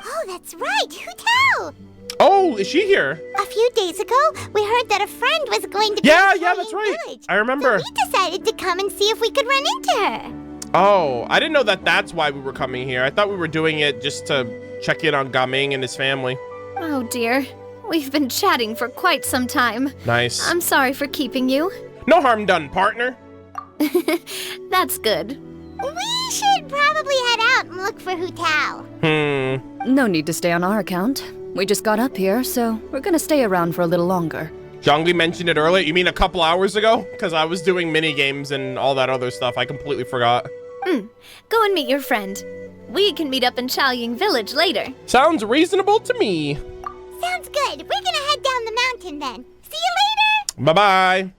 Oh, that's right. Hu Tao. Oh, is she here? A few days ago, we heard that a friend was going to Yeah, come to that's Xiaoying right. Village. I remember. So we decided to come and see if we could run into her. Oh, I didn't know that that's why we were coming here. I thought we were doing it just to check in on Gaming and his family. Oh dear. We've been chatting for quite some time. Nice. I'm sorry for keeping you. No harm done, partner. That's good. We should probably head out and look for Hu Tao. No need to stay on our account. We just got up here, so we're gonna stay around for a little longer. Zhongli mentioned it earlier. You mean a couple hours ago? Because I was doing mini games and all that other stuff. I completely forgot. Go and meet your friend. We can meet up in Xiaoying Village later. Sounds reasonable to me. Sounds good. We're gonna head down the mountain then. See you later. Bye-bye.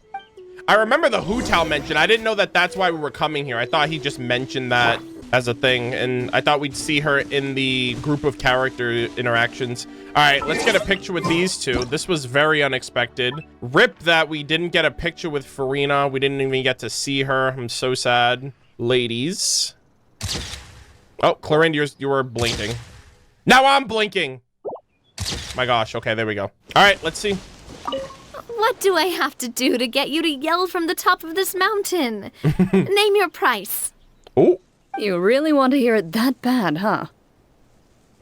I remember the Hu Tao mention. I didn't know that that's why we were coming here. I thought he just mentioned that as a thing, and I thought we'd see her in the group of character interactions. All right, let's get a picture with these two. This was very unexpected. Rip that we didn't get a picture with Farina. We didn't even get to see her. I'm so sad. Ladies. Oh, Clarinde, you were blinking. Now I'm blinking. My gosh. Okay, there we go. All right, let's see. What do I have to do to get you to yell from the top of this mountain? Name your price. Oh. You really want to hear it that bad, huh?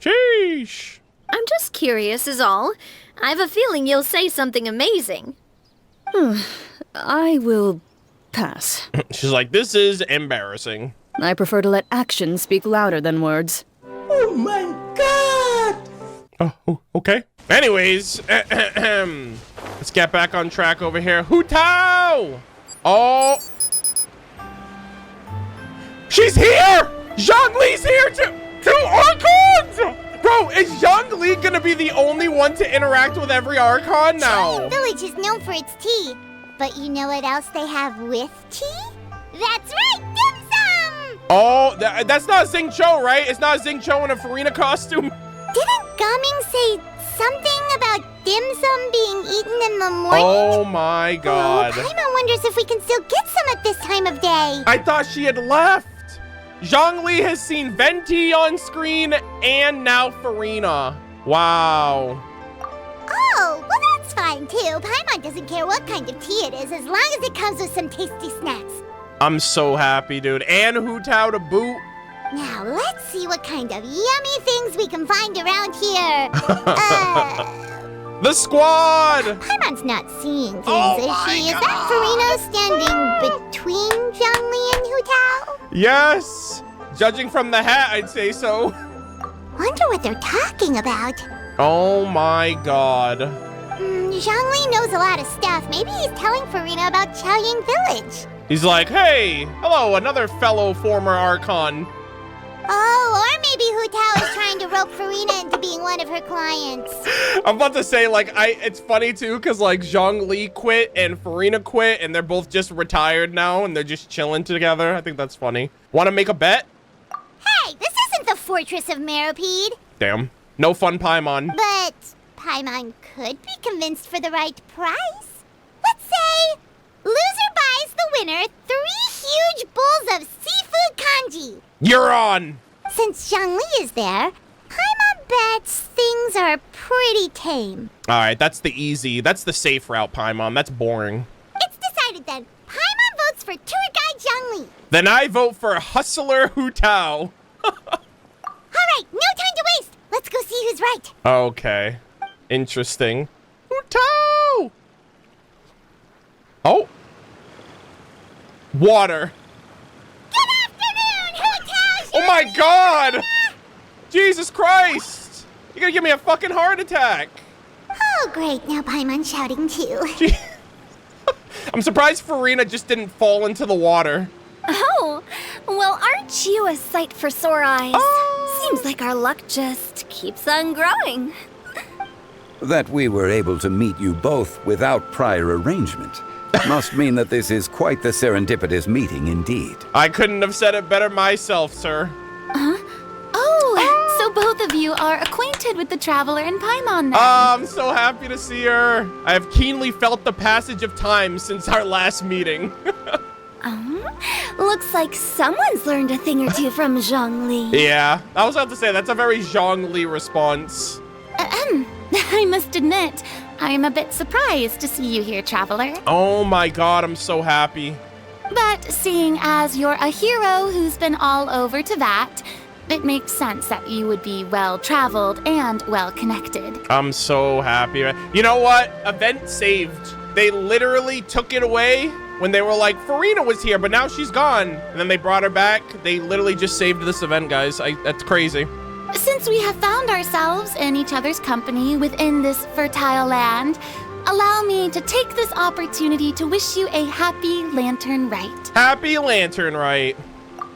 Sheesh. I'm just curious is all. I have a feeling you'll say something amazing. I will pass. She's like, this is embarrassing. I prefer to let actions speak louder than words. Oh my god! Oh, okay. Anyways, let's get back on track over here. Hu Tao! Oh. She's here! Zhongli's here too! 2 Archons! Bro, is Zhongli gonna be the only one to interact with every Archon now? Xiaoying Village is known for its tea. But you know what else they have with tea? That's right, dim sum! Oh, that's not Xingqiu, right? It's not Xingqiu in a Farina costume. Didn't Gaming say something about dim sum being eaten in the morning? Oh my god. Oh, Paimon wonders if we can still get some at this time of day. I thought she had left. Zhongli has seen Venti on screen and now Farina. Wow. Oh, well that's fine too. Paimon doesn't care what kind of tea it is as long as it comes with some tasty snacks. I'm so happy, dude. And Hu Tao to boot. Now let's see what kind of yummy things we can find around here. The squad! Paimon's not seeing things, Oh is my she? Is that Farina standing between Zhongli and Hu Tao? Yes! Judging from the hat, I'd say so. Wonder what they're talking about. Oh my god. Zhongli knows a lot of stuff. Maybe he's telling Farina about Xiaoying Village. He's like, hey, hello, another fellow former Archon. Oh, or maybe Hu Tao is trying to rope Farina into being one of her clients. I'm about to say, like, it's funny too, because like Zhongli quit and Farina quit, and they're both just retired now, and they're just chilling together. I think that's funny. Want to make a bet? Hey, this isn't the Fortress of Meropide. Damn. No fun, Paimon. But Paimon could be convinced for the right price. Let's say loser buys the winner 3 huge bowls of seafood kanji. You're on. Since Zhongli is there, Paimon bets things are pretty tame. All right, that's the safe route, Paimon. That's boring. It's decided then. Paimon votes for tour guide Zhongli. Then I vote for Hustler Hu Tao. All right, no time to waste. Let's go see who's right. Okay. Interesting. Hu Tao! Water. Good afternoon, Hootels! Oh my god! Jesus Christ! You're gonna give me a fucking heart attack. Oh, great. Now Paimon's shouting too. I'm surprised Farina just didn't fall into the water. Oh, well, aren't you a sight for sore eyes? Seems like our luck just keeps on growing. That we were able to meet you both without prior arrangement must mean that this is quite the serendipitous meeting indeed. I couldn't have said it better myself, sir. Oh, so both of you are acquainted with the Traveler and Paimon then? I'm so happy to see her. I have keenly felt the passage of time since our last meeting. Looks like someone's learned a thing or two from Zhongli. Yeah, I was about to say, that's a very Zhongli response. I must admit, I am a bit surprised to see you here, Traveler. Oh my god, I'm so happy. But seeing as you're a hero who's been all over Teyvat, it makes sense that you would be well-traveled and well-connected. I'm so happy. You know what? Event saved. They literally took it away when they were like, Farina was here, but now she's gone. And then they brought her back. They literally just saved this event, guys. That's crazy. Since we have found ourselves in each other's company within this fertile land, allow me to take this opportunity to wish you a happy Lantern Rite. Happy Lantern Rite.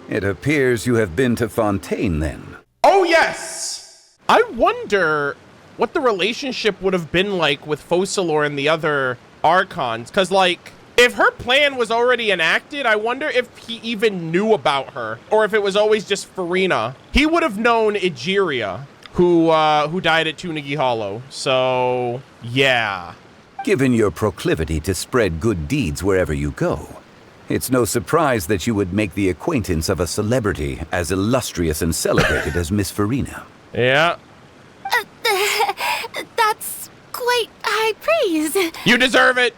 It appears you have been to Fontaine then. Oh, yes! I wonder what the relationship would have been like with Focalor and the other Archons. Because, like, if her plan was already enacted, I wonder if he even knew about her. Or if it was always just Farina. He would have known Egeria, who died at Tunigi Hollow. So, yeah. Given your proclivity to spread good deeds wherever you go, it's no surprise that you would make the acquaintance of a celebrity as illustrious and celebrated as Miss Farina. Yeah. That's quite high praise. You deserve it.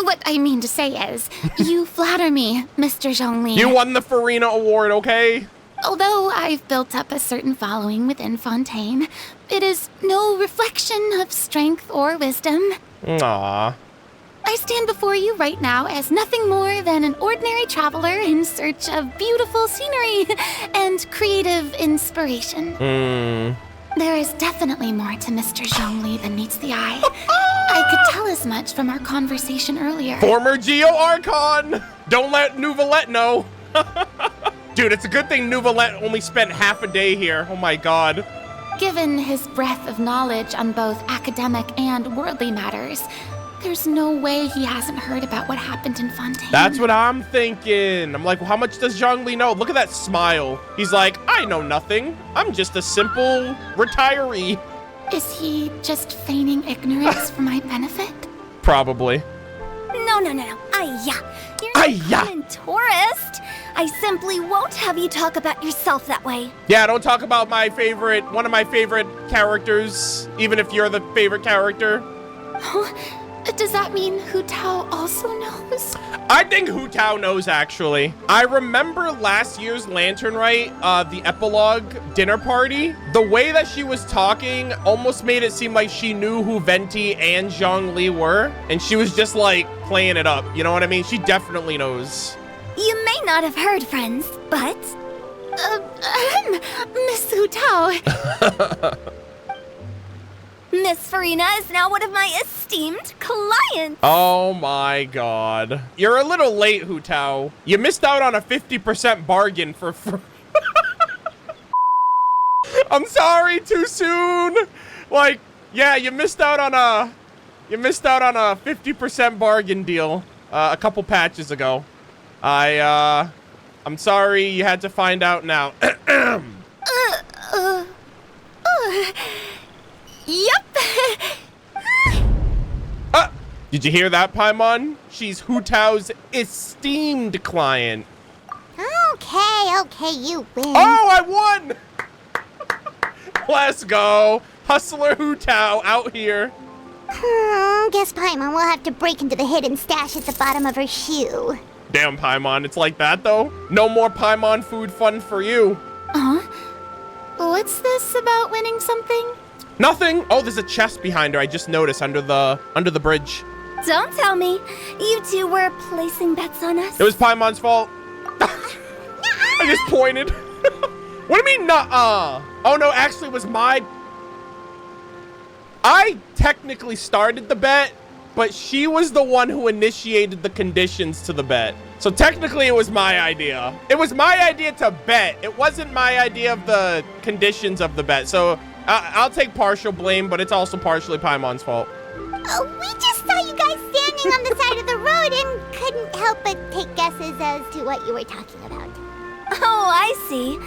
What I mean to say is, you flatter me, Mr. Zhongli. You won the Farina Award, okay? Although I've built up a certain following within Fontaine, it is no reflection of strength or wisdom. Aww. I stand before you right now as nothing more than an ordinary traveler in search of beautiful scenery and creative inspiration. There is definitely more to Mr. Zhongli than meets the eye. I could tell as much from our conversation earlier. Former Geo Archon! Don't let Neuvillette know. Dude, it's a good thing Neuvillette only spent half a day here. Oh my god. Given his breadth of knowledge on both academic and worldly matters, there's no way he hasn't heard about what happened in Fontaine. That's what I'm thinking. I'm like, well, how much does Zhongli know? Look at that smile. He's like, I know nothing. I'm just a simple retiree. Is he just feigning ignorance for my benefit? Probably. No. You're not common tourist. I simply won't have you talk about yourself that way. Yeah, don't talk about one of my favorite characters, even if you're the favorite character. Does that mean Hu Tao also knows? I think Hu Tao knows, actually. I remember last year's Lantern Rite, the epilogue dinner party. The way that she was talking almost made it seem like she knew who Venti and Zhongli were. And she was just, like, playing it up. You know what I mean? She definitely knows. You may not have heard, friends, but... Miss Hu Tao. Miss Farina is now one of my esteemed clients. Oh my god. You're a little late, Hu Tao. You missed out on a 50% bargain for I'm sorry, too soon. Like, yeah, you missed out on a 50% bargain deal a couple patches ago. I'm sorry you had to find out now. Yep. Did you hear that, Paimon? She's Hu Tao's esteemed client. Okay, you win. Oh, I won! Let's go. Hustler Hu Tao out here. Guess Paimon will have to break into the hidden stash at the bottom of her shoe. Damn, Paimon, it's like that, though? No more Paimon food fun for you. What's this about winning something? Nothing. Oh, there's a chest behind her. I just noticed under the bridge. Don't tell me. You two were placing bets on us? It was Paimon's fault. I just pointed. What do you mean, nuh-uh? Oh, no, actually, it was my... I technically started the bet, but she was the one who initiated the conditions to the bet. So technically, it was my idea. It was my idea to bet. It wasn't my idea of the conditions of the bet. So I'll take partial blame, but it's also partially Paimon's fault. We just saw you guys standing on the side of the road and couldn't help but take guesses as to what you were talking about. Oh, I see.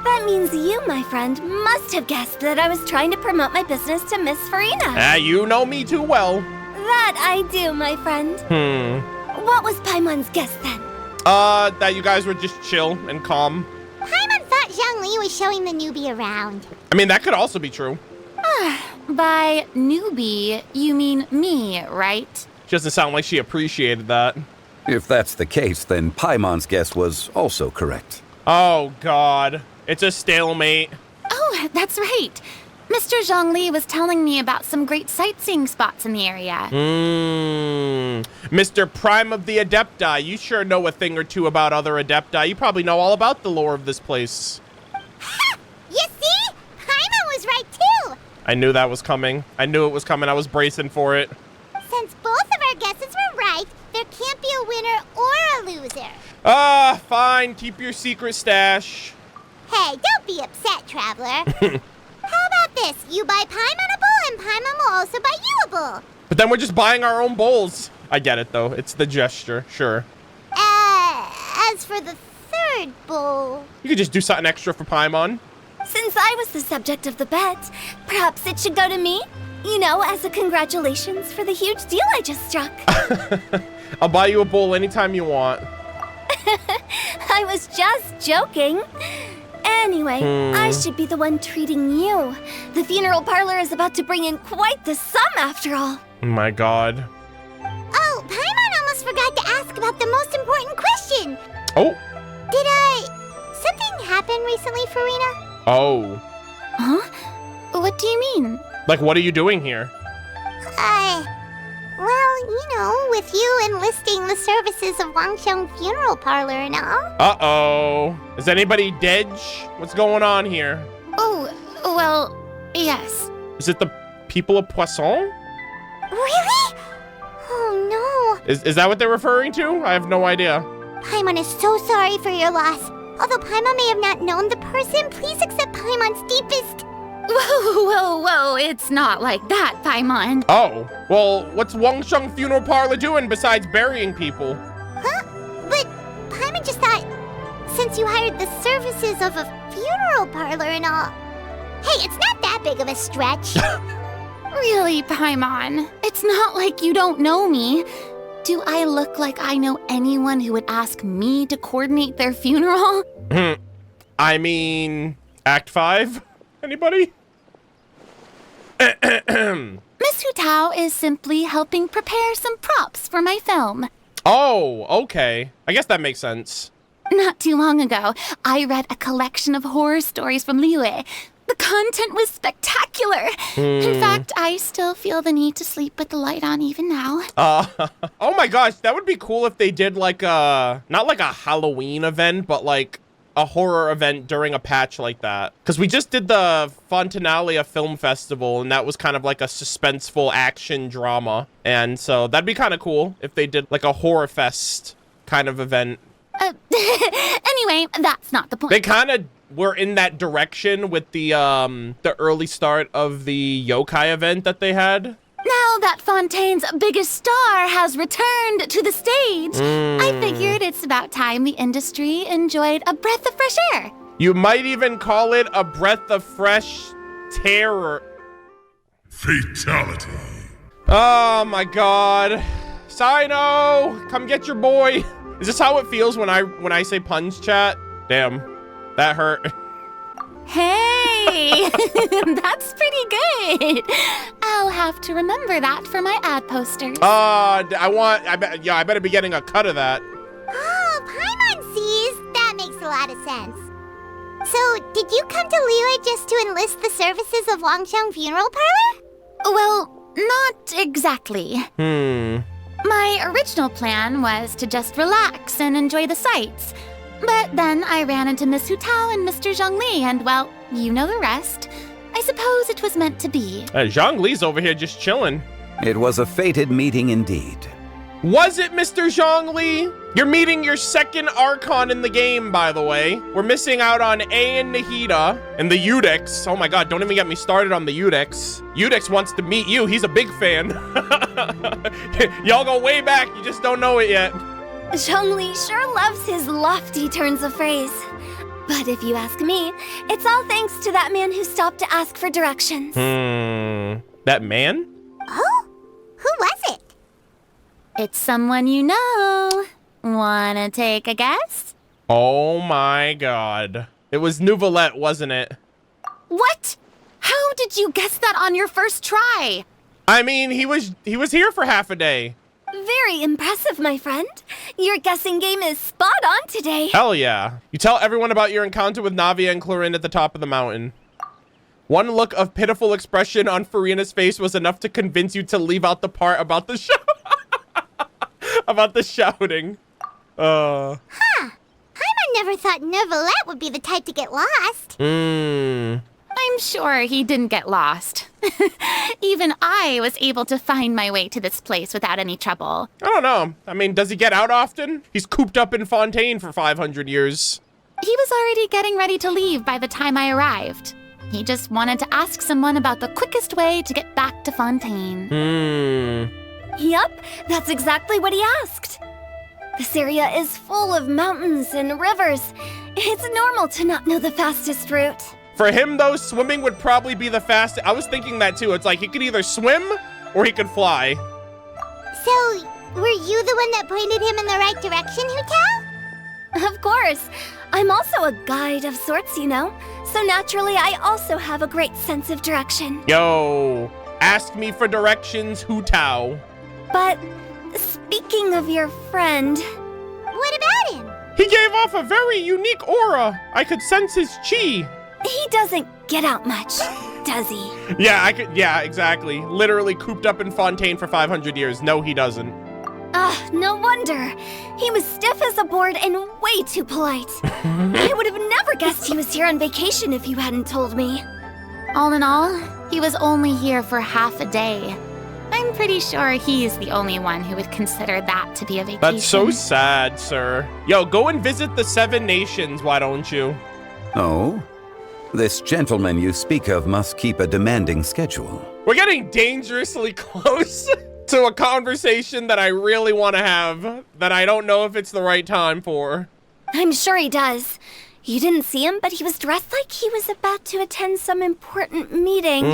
That means you, my friend, must have guessed that I was trying to promote my business to Miss Farina. You know me too well. That I do, my friend. What was Paimon's guess then? That you guys were just chill and calm. Paimon thought Zhongli was showing the newbie around. I mean, that could also be true. By newbie, you mean me, right? She doesn't sound like she appreciated that. If that's the case, then Paimon's guess was also correct. Oh, God. It's a stalemate. Oh, that's right. Mr. Zhongli was telling me about some great sightseeing spots in the area. Mr. Prime of the Adepti, you sure know a thing or two about other Adepti. You probably know all about the lore of this place. Ha! You see? Paimon was right, too. I knew that was coming. I knew it was coming. I was bracing for it. Since both of our guesses were right, there can't be a winner or a loser. Fine. Keep your secret stash. Hey, don't be upset, Traveler. How about this? You buy Paimon a bowl, and Paimon will also buy you a bowl. But then we're just buying our own bowls. I get it, though. It's the gesture. Sure. As for the third bowl... You could just do something extra for Paimon. Since I was the subject of the bet, perhaps it should go to me? You know, as a congratulations for the huge deal I just struck. I'll buy you a bowl anytime you want. I was just joking. Anyway, I should be the one treating you. The funeral parlor is about to bring in quite the sum after all. Oh my God. Oh, Paimon almost forgot to ask about the most important question. Oh. Something happen recently, Farina? Oh. Huh? What do you mean? Like, what are you doing here? Well, you know, with you enlisting the services of Wangsheng Funeral Parlor and all. Uh-oh. Is anybody dead? What's going on here? Oh, well, yes. Is it the people of Poisson? Really? Oh, no. Is that what they're referring to? I have no idea. Paimon is so sorry for your loss. Although Paimon may have not known the person, please accept Paimon's deepest... Whoa, it's not like that, Paimon. Oh, well, what's Wangsheng Funeral Parlor doing besides burying people? Huh? But Paimon just thought, since you hired the services of a funeral parlor and all... Hey, it's not that big of a stretch. Really, Paimon? It's not like you don't know me. Do I look like I know anyone who would ask me to coordinate their funeral? I mean, Act 5? Anybody? Miss Hu Tao is simply helping prepare some props for my film. Oh, okay. I guess that makes sense. Not too long ago, I read a collection of horror stories from Liyue. The content was spectacular. In fact, I still feel the need to sleep with the light on even now. Oh my gosh, that would be cool if they did like a, not like a Halloween event, but like a horror event during a patch like that. Because we just did the Fontanalia Film Festival, and that was kind of like a suspenseful action drama. And so that'd be kind of cool if they did like a horror fest kind of event. Anyway, that's not the point. They kind of were in that direction with the early start of the yokai event that they had. Now that Fontaine's biggest star has returned to the stage, I figured it's about time the industry enjoyed a breath of fresh air. You might even call it a breath of fresh terror. Fatality. Oh my God. Sino, come get your boy. Is this how it feels when I say puns, chat? Damn, that hurt. Hey, that's pretty good. I'll have to remember that for my ad posters. I better be getting a cut of that. Oh, Paimon sees. That makes a lot of sense. So, did you come to Liyue just to enlist the services of Wangsheng Funeral Parlor? Well, not exactly. My original plan was to just relax and enjoy the sights. But then I ran into Miss Hu Tao and Mr. Zhongli, and well, you know the rest. I suppose it was meant to be. Zhongli's over here just chilling. It was a fated meeting indeed. Was it, Mr. Zhongli? You're meeting your second Archon in the game, by the way. We're missing out on A and Nahida and the Udex. Oh my god, don't even get me started on the Udex. Udex wants to meet you. He's a big fan. Y'all go way back. You just don't know it yet. Zhongli sure loves his lofty turns of phrase. But if you ask me, it's all thanks to that man who stopped to ask for directions. That man? Oh? Who was it? It's someone you know. Wanna take a guess? Oh my god. It was Neuvillette, wasn't it? What? How did you guess that on your first try? I mean, he was here for half a day. Very impressive, my friend. Your guessing game is spot on today. Hell yeah. You tell everyone about your encounter with Navia and Clorin at the top of the mountain. One look of pitiful expression on Farina's face was enough to convince you to leave out the part about the about the shouting. Huh. Paimon never thought Neuvillette would be the type to get lost. I'm sure he didn't get lost. Even I was able to find my way to this place without any trouble. I don't know. I mean, does he get out often? He's cooped up in Fontaine for 500 years. He was already getting ready to leave by the time I arrived. He just wanted to ask someone about the quickest way to get back to Fontaine. Yup, that's exactly what he asked. This area is full of mountains and rivers. It's normal to not know the fastest route. For him, though, swimming would probably be the fastest. I was thinking that, too. It's like he could either swim or he could fly. So, were you the one that pointed him in the right direction, Hu Tao? Of course. I'm also a guide of sorts, you know. So naturally, I also have a great sense of direction. Yo, ask me for directions, Hu Tao. But speaking of your friend... What about him? He gave off a very unique aura. I could sense his chi. He doesn't get out much, does he? Yeah, exactly. Literally cooped up in Fontaine for 500 years. No, he doesn't. No wonder. He was stiff as a board and way too polite. I would have never guessed he was here on vacation if you hadn't told me. All in all, he was only here for half a day. I'm pretty sure he's the only one who would consider that to be a vacation. That's so sad, sir. Yo, go and visit the 7 nations, why don't you? Oh? This gentleman you speak of must keep a demanding schedule. We're getting dangerously close to a conversation that I really want to have, that I don't know if it's the right time for. I'm sure he does. You didn't see him, but he was dressed like he was about to attend some important meeting.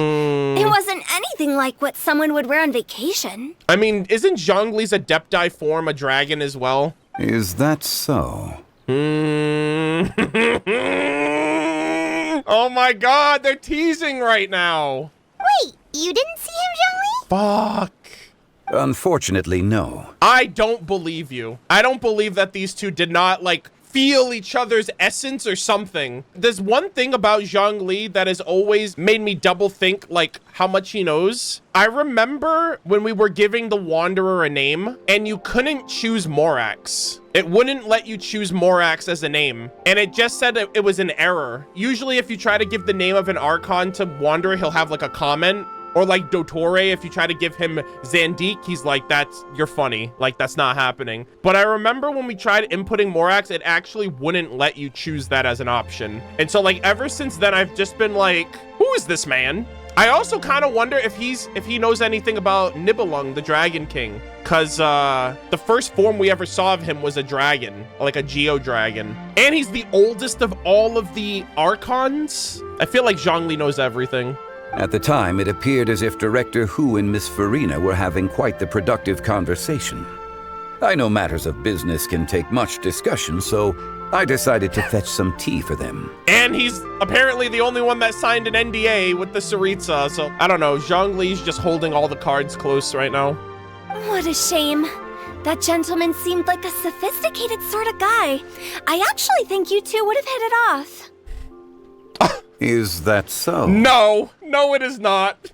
It wasn't anything like what someone would wear on vacation. I mean, isn't Zhongli's Adepti form a dragon as well? Is that so? Oh my god, they're teasing right now. Wait, you didn't see him, Zhongli? Fuck. Unfortunately, no. I don't believe you. I don't believe that these two did not, like, feel each other's essence or something. There's one thing about Zhongli that has always made me double think, like, how much he knows. I remember when we were giving the Wanderer a name, and you couldn't choose Morax. It wouldn't let you choose Morax as a name, and it just said it was an error. Usually, if you try to give the name of an Archon to Wanderer, he'll have, like, a comment. Or like Dottore, if you try to give him Zandik, he's like, you're funny. Like, that's not happening. But I remember when we tried inputting Morax, it actually wouldn't let you choose that as an option. And so, like, ever since then, I've just been like, who is this man? I also kind of wonder if he knows anything about Nibelung, the Dragon King. Because the first form we ever saw of him was a dragon, like a Geo-Dragon. And he's the oldest of all of the Archons. I feel like Zhongli knows everything. At the time, it appeared as if Director Hu and Miss Farina were having quite the productive conversation. I know matters of business can take much discussion, so I decided to fetch some tea for them. And he's apparently the only one that signed an NDA with the Tsaritsa, so I don't know, Zhongli's just holding all the cards close right now. What a shame. That gentleman seemed like a sophisticated sort of guy. I actually think you two would have hit it off. Is that so? No, it is not.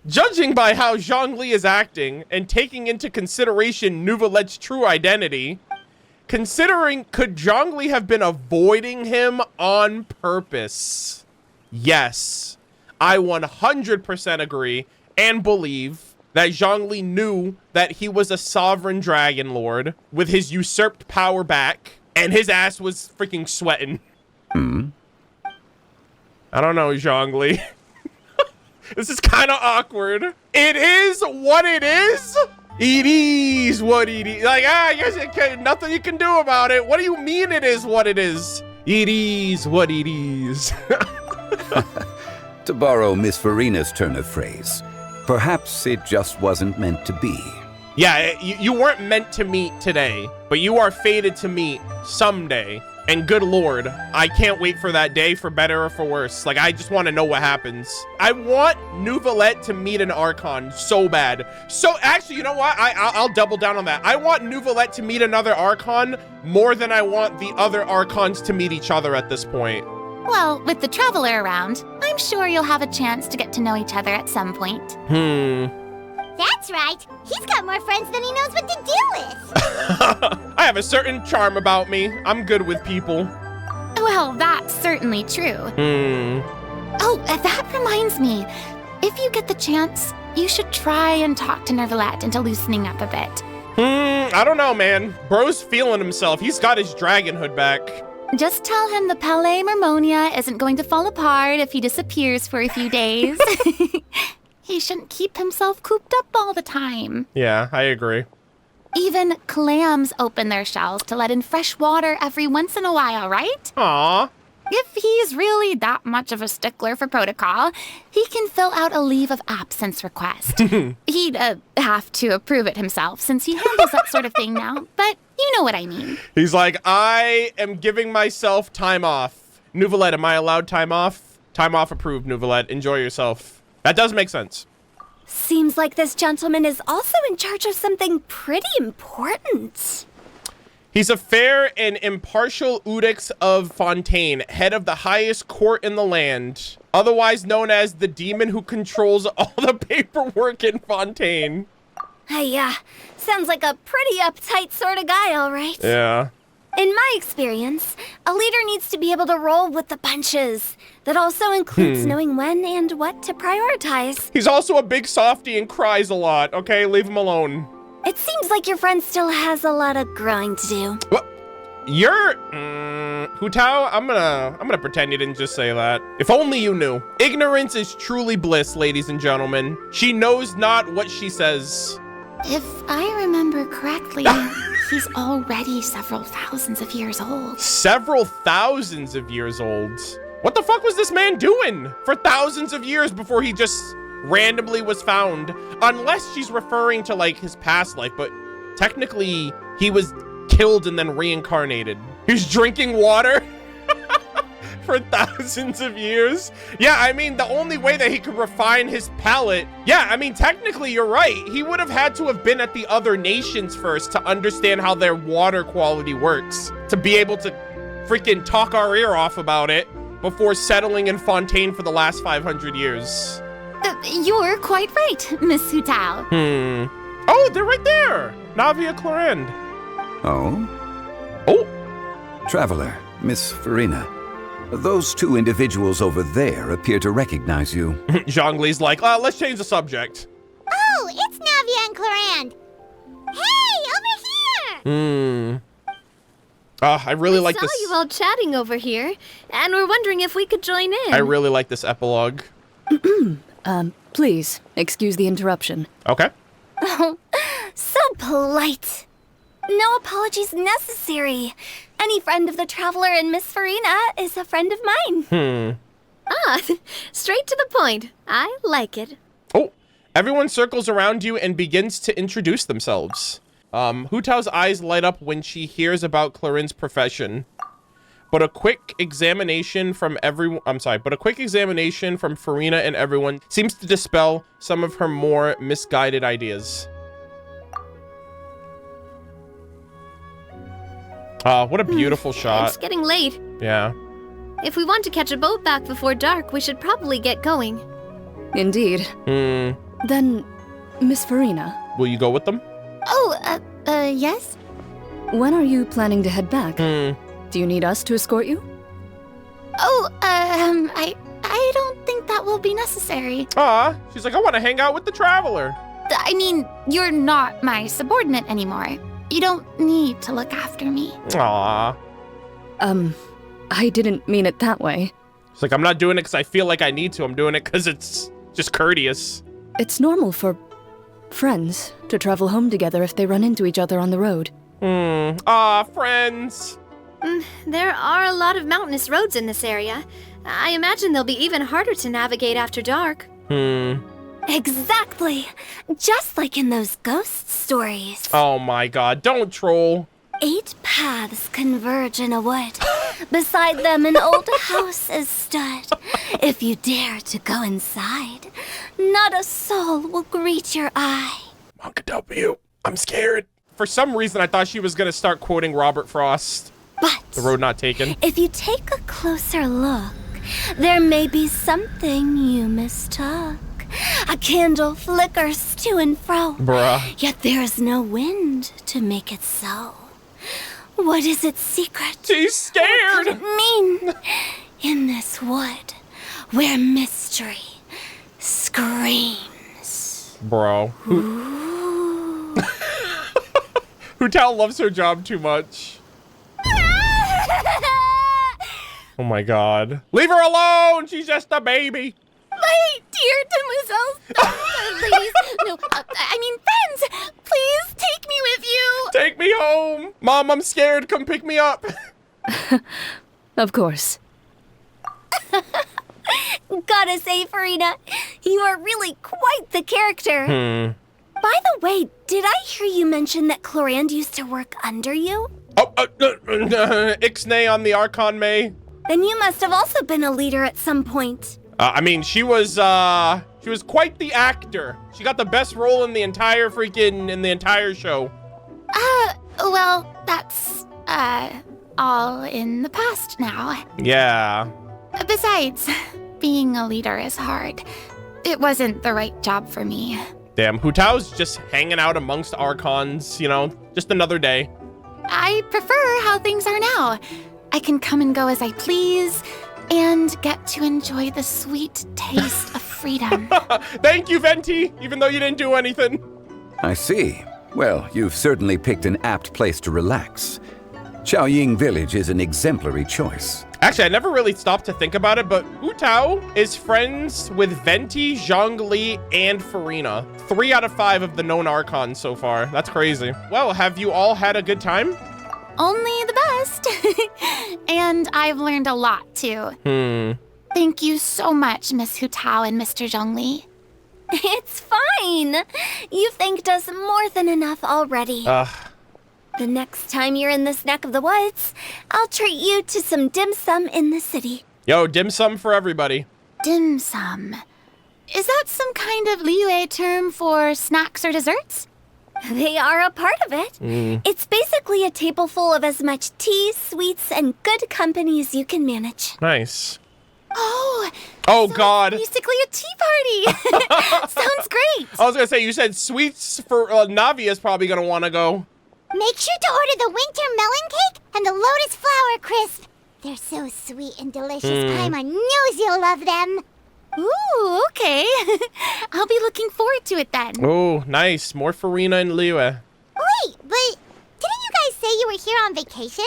Judging by how Zhongli is acting and taking into consideration Neuvillette's true identity, considering could Zhongli have been avoiding him on purpose? Yes, I 100% agree and believe that Zhongli knew that he was a sovereign dragon lord with his usurped power back, and his ass was freaking sweating. I don't know, Zhongli. This is kind of awkward. It is what it is. It is what it is. Like, I guess nothing you can do about it. What do you mean it is what it is? It is what it is. To borrow Miss Farina's turn of phrase, perhaps it just wasn't meant to be. Yeah, you weren't meant to meet today, but you are fated to meet someday. And good lord, I can't wait for that day, for better or for worse. Like, I just want to know what happens. I want Neuvillette to meet an Archon so bad. So, actually, you know what? I'll double down on that. I want Neuvillette to meet another Archon more than I want the other Archons to meet each other at this point. Well, with the Traveler around, I'm sure you'll have a chance to get to know each other at some point. That's right. He's got more friends than he knows what to do with. I have a certain charm about me. I'm good with people. Well, that's certainly true. Oh, that reminds me. If you get the chance, you should try and talk to Neuvillette into loosening up a bit. I don't know, man. Bro's feeling himself. He's got his dragonhood back. Just tell him the Palais Mermonia isn't going to fall apart if he disappears for a few days. He shouldn't keep himself cooped up all the time. Yeah, I agree. Even clams open their shells to let in fresh water every once in a while, right? Aww. If he's really that much of a stickler for protocol, he can fill out a leave of absence request. He'd have to approve it himself since he handles that sort of thing now, but you know what I mean. He's like, I am giving myself time off. Neuvillette, am I allowed time off? Time off approved, Neuvillette. Enjoy yourself. That does make sense. Seems like this gentleman is also in charge of something pretty important. He's a fair and impartial Udix of Fontaine, head of the highest court in the land, otherwise known as the demon who controls all the paperwork in Fontaine. Yeah, sounds like a pretty uptight sort of guy, all right. Yeah. In my experience, a leader needs to be able to roll with the punches. That also includes knowing when and what to prioritize. He's also a big softy and cries a lot, okay? Leave him alone. It seems like your friend still has a lot of growing to do. What? You're... Hutao, I'm gonna pretend you didn't just say that. If only you knew. Ignorance is truly bliss, ladies and gentlemen. She knows not what she says. If I remember correctly, he's already several thousands of years old. Several thousands of years old? What the fuck was this man doing for thousands of years before he just randomly was found? Unless she's referring to, like, his past life, but technically he was killed and then reincarnated. He's drinking water for thousands of years. Yeah, I mean, the only way that he could refine his palate, yeah, I mean, technically you're right. He would have had to have been at the other nations first to understand how their water quality works, to be able to freaking talk our ear off about it before settling in Fontaine for the last 500 years. You're quite right, Miss Hutao. Oh, they're right there. Navia Clorend. Oh? Oh. Traveler, Miss Farina. Those two individuals over there appear to recognize you. Zhongli's like, let's change the subject. Oh, it's Navia and Clorand. Hey, over here! I really like this. I saw you all chatting over here, and we're wondering if we could join in. I really like this epilogue. Please, excuse the interruption. Okay. Oh, so polite. No apologies necessary. Any friend of the Traveler and Miss Farina is a friend of mine. Straight to the point. I like it. Oh, everyone circles around you and begins to introduce themselves. Hutao's eyes light up when she hears about Clarin's profession. But a quick examination from Farina and everyone seems to dispel some of her more misguided ideas. What a beautiful shot. It's getting late. Yeah. If we want to catch a boat back before dark, we should probably get going. Indeed. Then, Miss Farina, Will you go with them? Oh, yes? when are you planning to head back? Do you need us to escort you? Oh, I don't think that will be necessary. Aw, she's like, I want to hang out with the traveler. I mean, you're not my subordinate anymore. You don't need to look after me. Aw. I didn't mean it that way. She's like, I'm not doing it because I feel like I need to. I'm doing it because it's just courteous. It's normal for friends to travel home together if they run into each other on the road. Aw, friends. There are a lot of mountainous roads in this area. I imagine they'll be even harder to navigate after dark. Exactly. Just like in those ghost stories. Oh my god, don't troll. 8 paths converge in a wood. Beside them an old house is stood. If you dare to go inside, not a soul will greet your eye. Monka W, I'm scared. For some reason, I thought she was going to start quoting Robert Frost. But The Road Not Taken. if you take a closer look, there may be something you mistook. A candle flickers to and fro. Bruh. Yet there is no wind to make it so. What is its secret? She's scared. What could it mean? In this wood, where mystery screams. Bro. Hutal loves her job too much. Oh my god. Leave her alone! She's just a baby. My dear demoiselle, ladies, no, I mean friends, please take me with you. Take me home. Mom, I'm scared. Come pick me up. Of course. Gotta say, Farina, you are really quite the character. By the way, did I hear you mention that Clorand used to work under you? Oh, Ixnay on the Archon May. Then you must have also been a leader at some point. I mean, she was quite the actor. She got the best role in the entire show. Well, that's, all in the past now. Yeah. Besides, being a leader is hard. It wasn't the right job for me. Damn, Hutao's just hanging out amongst Archons, you know, just another day. I prefer how things are now. I can come and go as I please, and get to enjoy the sweet taste of freedom. Thank you, Venti, even though you didn't do anything. I see. Well, you've certainly picked an apt place to relax. Chaoying Village is an exemplary choice. Actually, I never really stopped to think about it, but Hutao is friends with Venti, Zhongli, and Farina. 3 out of 5 of the known Archons so far. That's crazy. Well, have you all had a good time? Only the best. And I've learned a lot, too. Thank you so much, Miss Hutao and Mr. Zhongli. It's fine. You've thanked us more than enough already. The next time you're in this neck of the woods, I'll treat you to some dim sum in the city. Yo, dim sum for everybody. Dim sum. Is that some kind of Liyue term for snacks or desserts? They are a part of it. It's basically a table full of as much tea, sweets, and good company as you can manage. Nice. Oh Oh, God. Basically a tea party. Sounds great. I was going to say, you said sweets for Navia's probably going to want to go. Make sure to order the winter melon cake and the lotus flower crisp. They're so sweet and delicious, Paimon knows you'll love them. Ooh, okay. I'll be looking forward to it then. Oh, nice. More Farina and Liyue. Wait, but didn't you guys say you were here on vacation?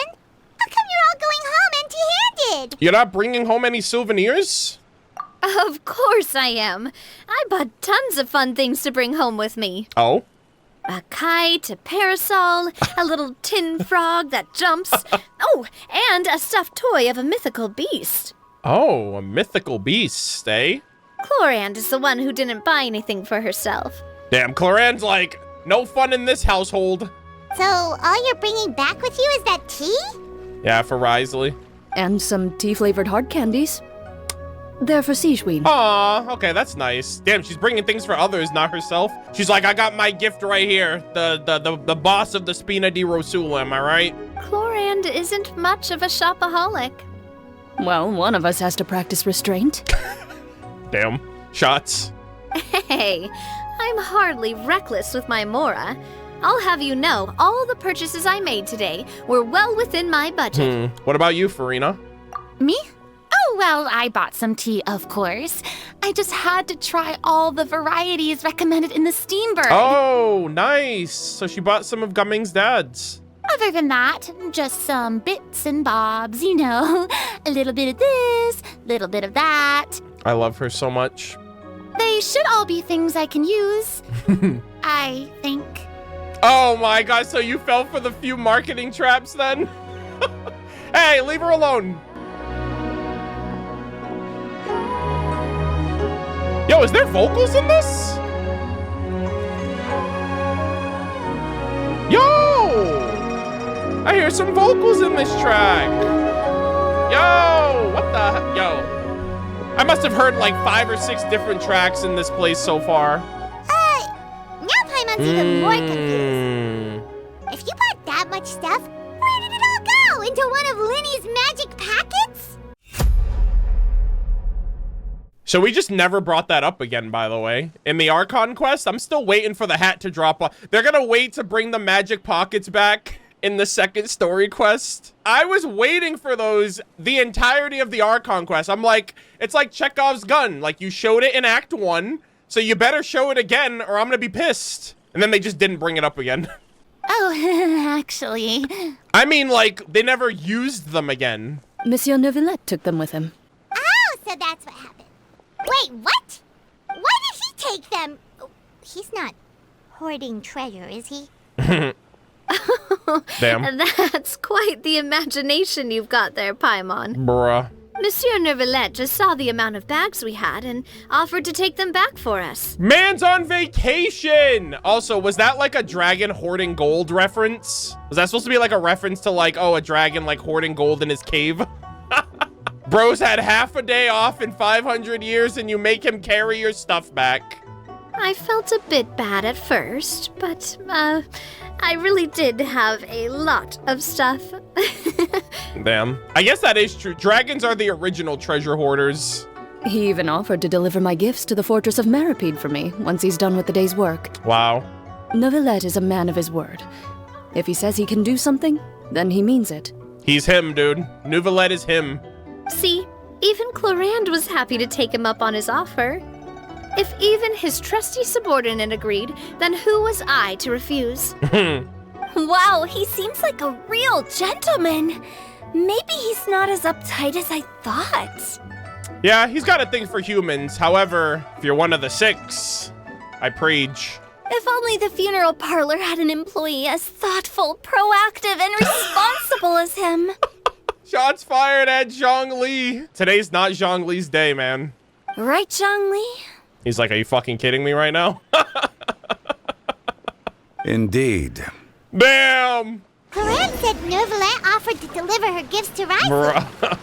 How come you're all going home empty-handed? You're not bringing home any souvenirs? Of course I am. I bought tons of fun things to bring home with me. Oh? A kite, a parasol, a little tin frog that jumps. Oh, and a stuffed toy of a mythical beast. Oh, a mythical beast, eh? Clorand is the one who didn't buy anything for herself. Damn, Clorand's like, no fun in this household. So all you're bringing back with you is that tea? Yeah, for Risley. And some tea-flavored hard candies. They're for Sigewin. Aw, okay, that's nice. Damn, she's bringing things for others, not herself. She's like, I got my gift right here. The boss of the Spina di Rosula, am I right? Clorand isn't much of a shopaholic. Well, one of us has to practice restraint. Damn, shots. Hey, I'm hardly reckless with my Mora. I'll have you know, all the purchases I made today were well within my budget. What about you, Farina? Me? Oh, well, I bought some tea, of course. I just had to try all the varieties recommended in the Steambird. Oh, nice. So she bought some of Gumming's dad's. Other than that, just some bits and bobs, you know. A little bit of this, little bit of that. I love her so much. They should all be things I can use, I think. Oh my god, so you fell for the few marketing traps then? Hey, leave her alone. Yo, is there vocals in this? Yo! I hear some vocals in this track. Yo! What the? Yo. I must have heard like 5 or 6 different tracks in this place so far. Now Paimon's even more confused. If you bought that much stuff, where did it all go? Into one of Linny's magic packets? So we just never brought that up again, by the way. In the Archon quest, I'm still waiting for the hat to drop off. They're gonna wait to bring the magic pockets back in the second story quest. I was waiting for those the entirety of the Archon quest. I'm like, it's like Chekhov's gun. Like, you showed it in Act 1, so you better show it again or I'm gonna be pissed. And then they just didn't bring it up again. Oh, actually. I mean, like, they never used them again. Monsieur Neuvillette took them with him. Oh, so that's what happened. Wait, what? Why did he take them? He's not hoarding treasure, is he? Damn. That's quite the imagination you've got there, Paimon. Bruh. Monsieur Neuvillette just saw the amount of bags we had and offered to take them back for us. Man's on vacation! Also, was that like a dragon hoarding gold reference? Was that supposed to be like a reference to like, oh, a dragon like hoarding gold in his cave? Bros had half a day off in 500 years and you make him carry your stuff back. I felt a bit bad at first, but, I really did have a lot of stuff. Damn. I guess that is true. Dragons are the original treasure hoarders. He even offered to deliver my gifts to the Fortress of Meripede for me once he's done with the day's work. Wow. Neuvillette is a man of his word. If he says he can do something, then he means it. He's him, dude. Neuvillette is him. See, even Clorand was happy to take him up on his offer. If even his trusty subordinate agreed, then who was I to refuse? Wow, he seems like a real gentleman. Maybe he's not as uptight as I thought. Yeah, he's got a thing for humans. However, if you're one of the 6, I preach. If only the funeral parlor had an employee as thoughtful, proactive, and responsible as him. Shots fired at Zhongli. Today's not Zhongli's day, man. Right, Zhongli? He's like, are you fucking kidding me right now? Indeed. Damn! Clorand said Neuvillette offered to deliver her gifts to Rite. Bruh.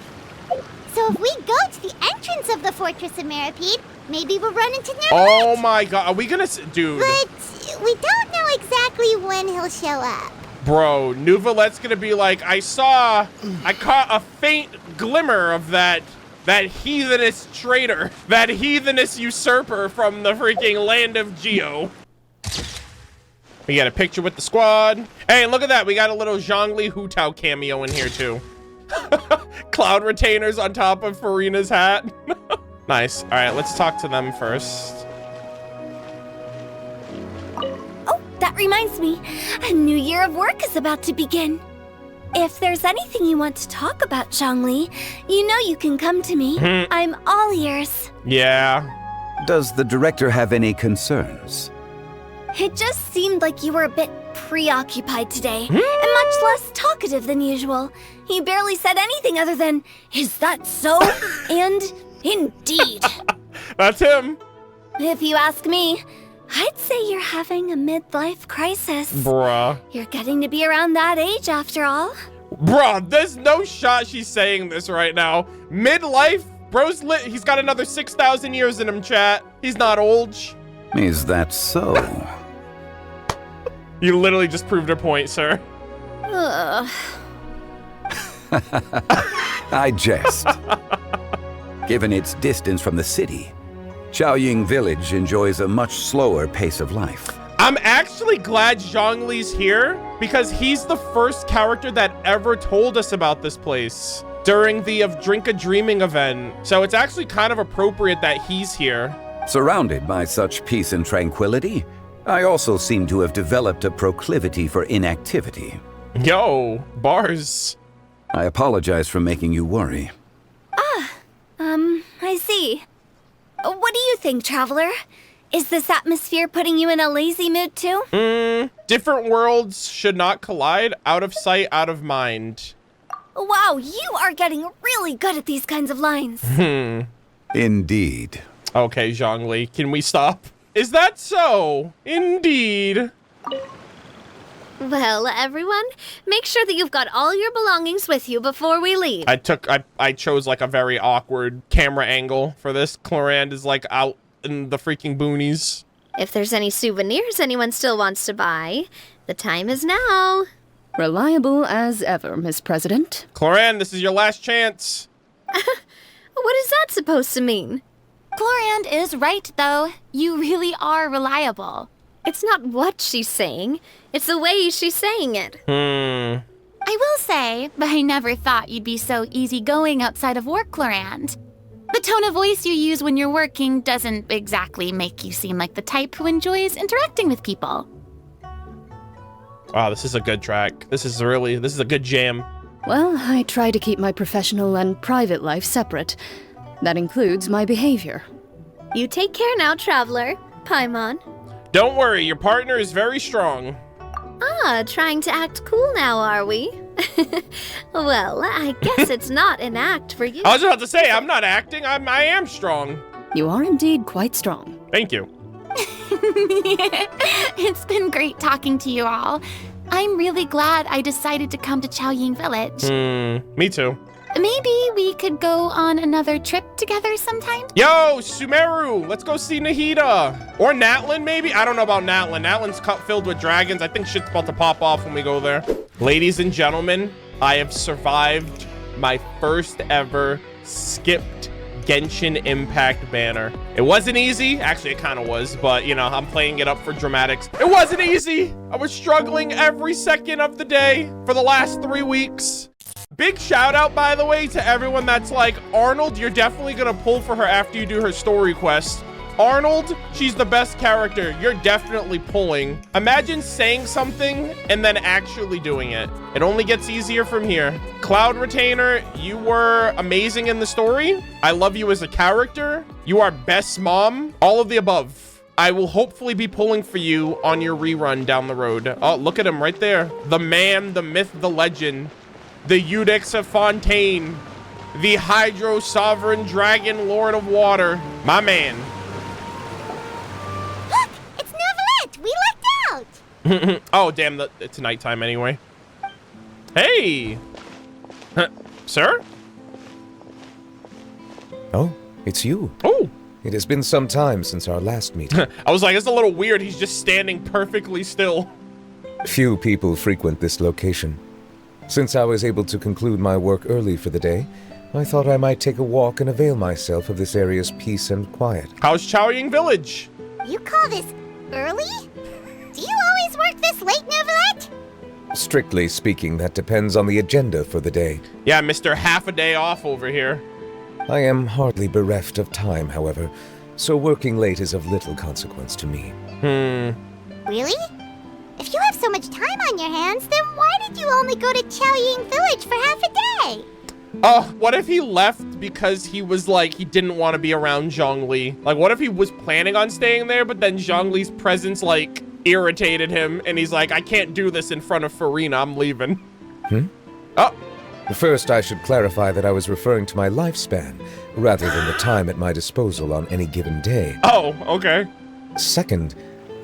So if we go to the entrance of the Fortress of Meripede, maybe we'll run into Neuvillette. Oh my god, are we gonna dude? But we don't know exactly when he'll show up. Bro, Neuvillette's gonna be like, I caught a faint glimmer of that heathenous traitor, that heathenous usurper from the freaking land of Geo. We got a picture with the squad. Hey, look at that. We got a little Zhongli Hutao cameo in here too. Cloud retainers on top of Farina's hat. Nice. All right, let's talk to them first. Oh, that reminds me. A new year of work is about to begin. If there's anything you want to talk about, Zhongli, you know you can come to me. I'm all ears. Yeah. Does the director have any concerns? It just seemed like you were a bit preoccupied today, and much less talkative than usual. You barely said anything other than, "Is that so?" and "Indeed." That's him. If you ask me, I'd say you're having a midlife crisis. Bruh. You're getting to be around that age after all. Bruh, there's no shot she's saying this right now. Midlife? Bro's lit. He's got another 6,000 years in him, chat. He's not old. Is that so? You literally just proved her point, sir. I jest. Given its distance from the city, Chaoying Village enjoys a much slower pace of life. I'm actually glad Zhongli's here because he's the first character that ever told us about this place during the Of Drink a Dreaming event. So it's actually kind of appropriate that he's here. Surrounded by such peace and tranquility, I also seem to have developed a proclivity for inactivity. Yo, bars. I apologize for making you worry. I see. What do you think, Traveler? Is this atmosphere putting you in a lazy mood too? Different worlds should not collide. Out of sight, out of mind. Wow, you are getting really good at these kinds of lines. Indeed. Okay, Zhongli, can we stop? Is that so? Indeed. Well, everyone, make sure that you've got all your belongings with you before we leave. I chose like a very awkward camera angle for this. Clorand is like out in the freaking boonies. If there's any souvenirs anyone still wants to buy, the time is now. Reliable as ever, Miss President. Clorand, this is your last chance. What is that supposed to mean? Clorand is right, though. You really are reliable. It's not what she's saying, it's the way she's saying it. I will say, but I never thought you'd be so easygoing outside of work, Clorand. The tone of voice you use when you're working doesn't exactly make you seem like the type who enjoys interacting with people. Wow, this is a good track. This is a good jam. Well, I try to keep my professional and private life separate. That includes my behavior. You take care now, Traveler. Paimon. Don't worry, your partner is very strong. Trying to act cool now, are we? Well, I guess it's not an act for you. I was about to say, I'm not acting, I am strong. You are indeed quite strong. Thank you. It's been great talking to you all. I'm really glad I decided to come to Chaoying Village. Me too. Maybe we could go on another trip together sometime? Yo, Sumeru, let's go see Nahida. Or Natlin, maybe? I don't know about Natlin. Natlin's filled with dragons. I think shit's about to pop off when we go there. Ladies and gentlemen, I have survived my first ever skipped Genshin Impact banner. It wasn't easy. Actually, it kind of was, but, you know, I'm playing it up for dramatics. It wasn't easy. I was struggling every second of the day for the last 3 weeks. Big shout out, by the way, to everyone that's like, Arnold, you're definitely gonna pull for her after you do her story quest. Arnold, she's the best character. You're definitely pulling. Imagine saying something and then actually doing it. It only gets easier from here. Cloud Retainer, you were amazing in the story. I love you as a character. You are best mom. All of the above. I will hopefully be pulling for you on your rerun down the road. Oh, look at him right there. The man, the myth, the legend. The Udex of Fontaine, the Hydro Sovereign Dragon Lord of Water, my man. Look, it's Neuvillette. We lucked out. Oh, damn, it's nighttime anyway. Hey, sir? Oh, it's you. Oh. It has been some time since our last meeting. I was like, it's a little weird. He's just standing perfectly still. Few people frequent this location. Since I was able to conclude my work early for the day, I thought I might take a walk and avail myself of this area's peace and quiet. How's Chaoying Village? You call this early? Do you always work this late, Neuvillette? Strictly speaking, that depends on the agenda for the day. Yeah, Mr. Half a Day Off over here. I am hardly bereft of time, however, so working late is of little consequence to me. Really? If you have so much time on your hands, then why did you only go to Chaoying Village for half a day? Oh, what if he left because he was like, he didn't want to be around Zhongli? Like, what if he was planning on staying there, but then Zhongli's presence, like, irritated him, and he's like, I can't do this in front of Farina, I'm leaving. Oh. First, I should clarify that I was referring to my lifespan, rather than the time at my disposal on any given day. Oh, okay. Second,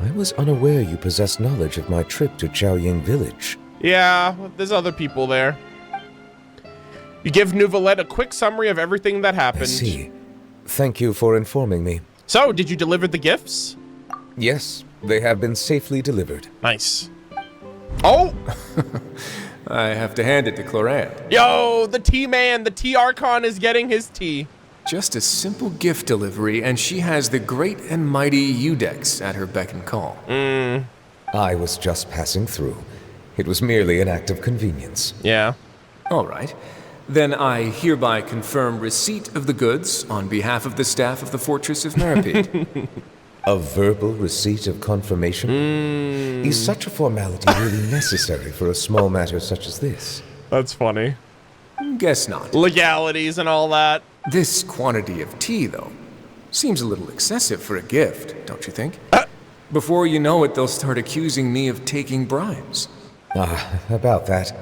I was unaware you possessed knowledge of my trip to Chaoying Village. Yeah, there's other people there. You give Neuvillette a quick summary of everything that happened. I see. Thank you for informing me. So, did you deliver the gifts? Yes, they have been safely delivered. Nice. Oh! I have to hand it to Clorand. Yo, the T-Man, the T-Archon is getting his tea. Just a simple gift delivery, and she has the great and mighty Udex at her beck and call. I was just passing through. It was merely an act of convenience. Yeah. All right. Then I hereby confirm receipt of the goods on behalf of the staff of the Fortress of Meripede. A verbal receipt of confirmation? Is such a formality really necessary for a small matter such as this? That's funny. Guess not. Legalities and all that. This quantity of tea, though, seems a little excessive for a gift, don't you think? Before you know it, they'll start accusing me of taking bribes. About that.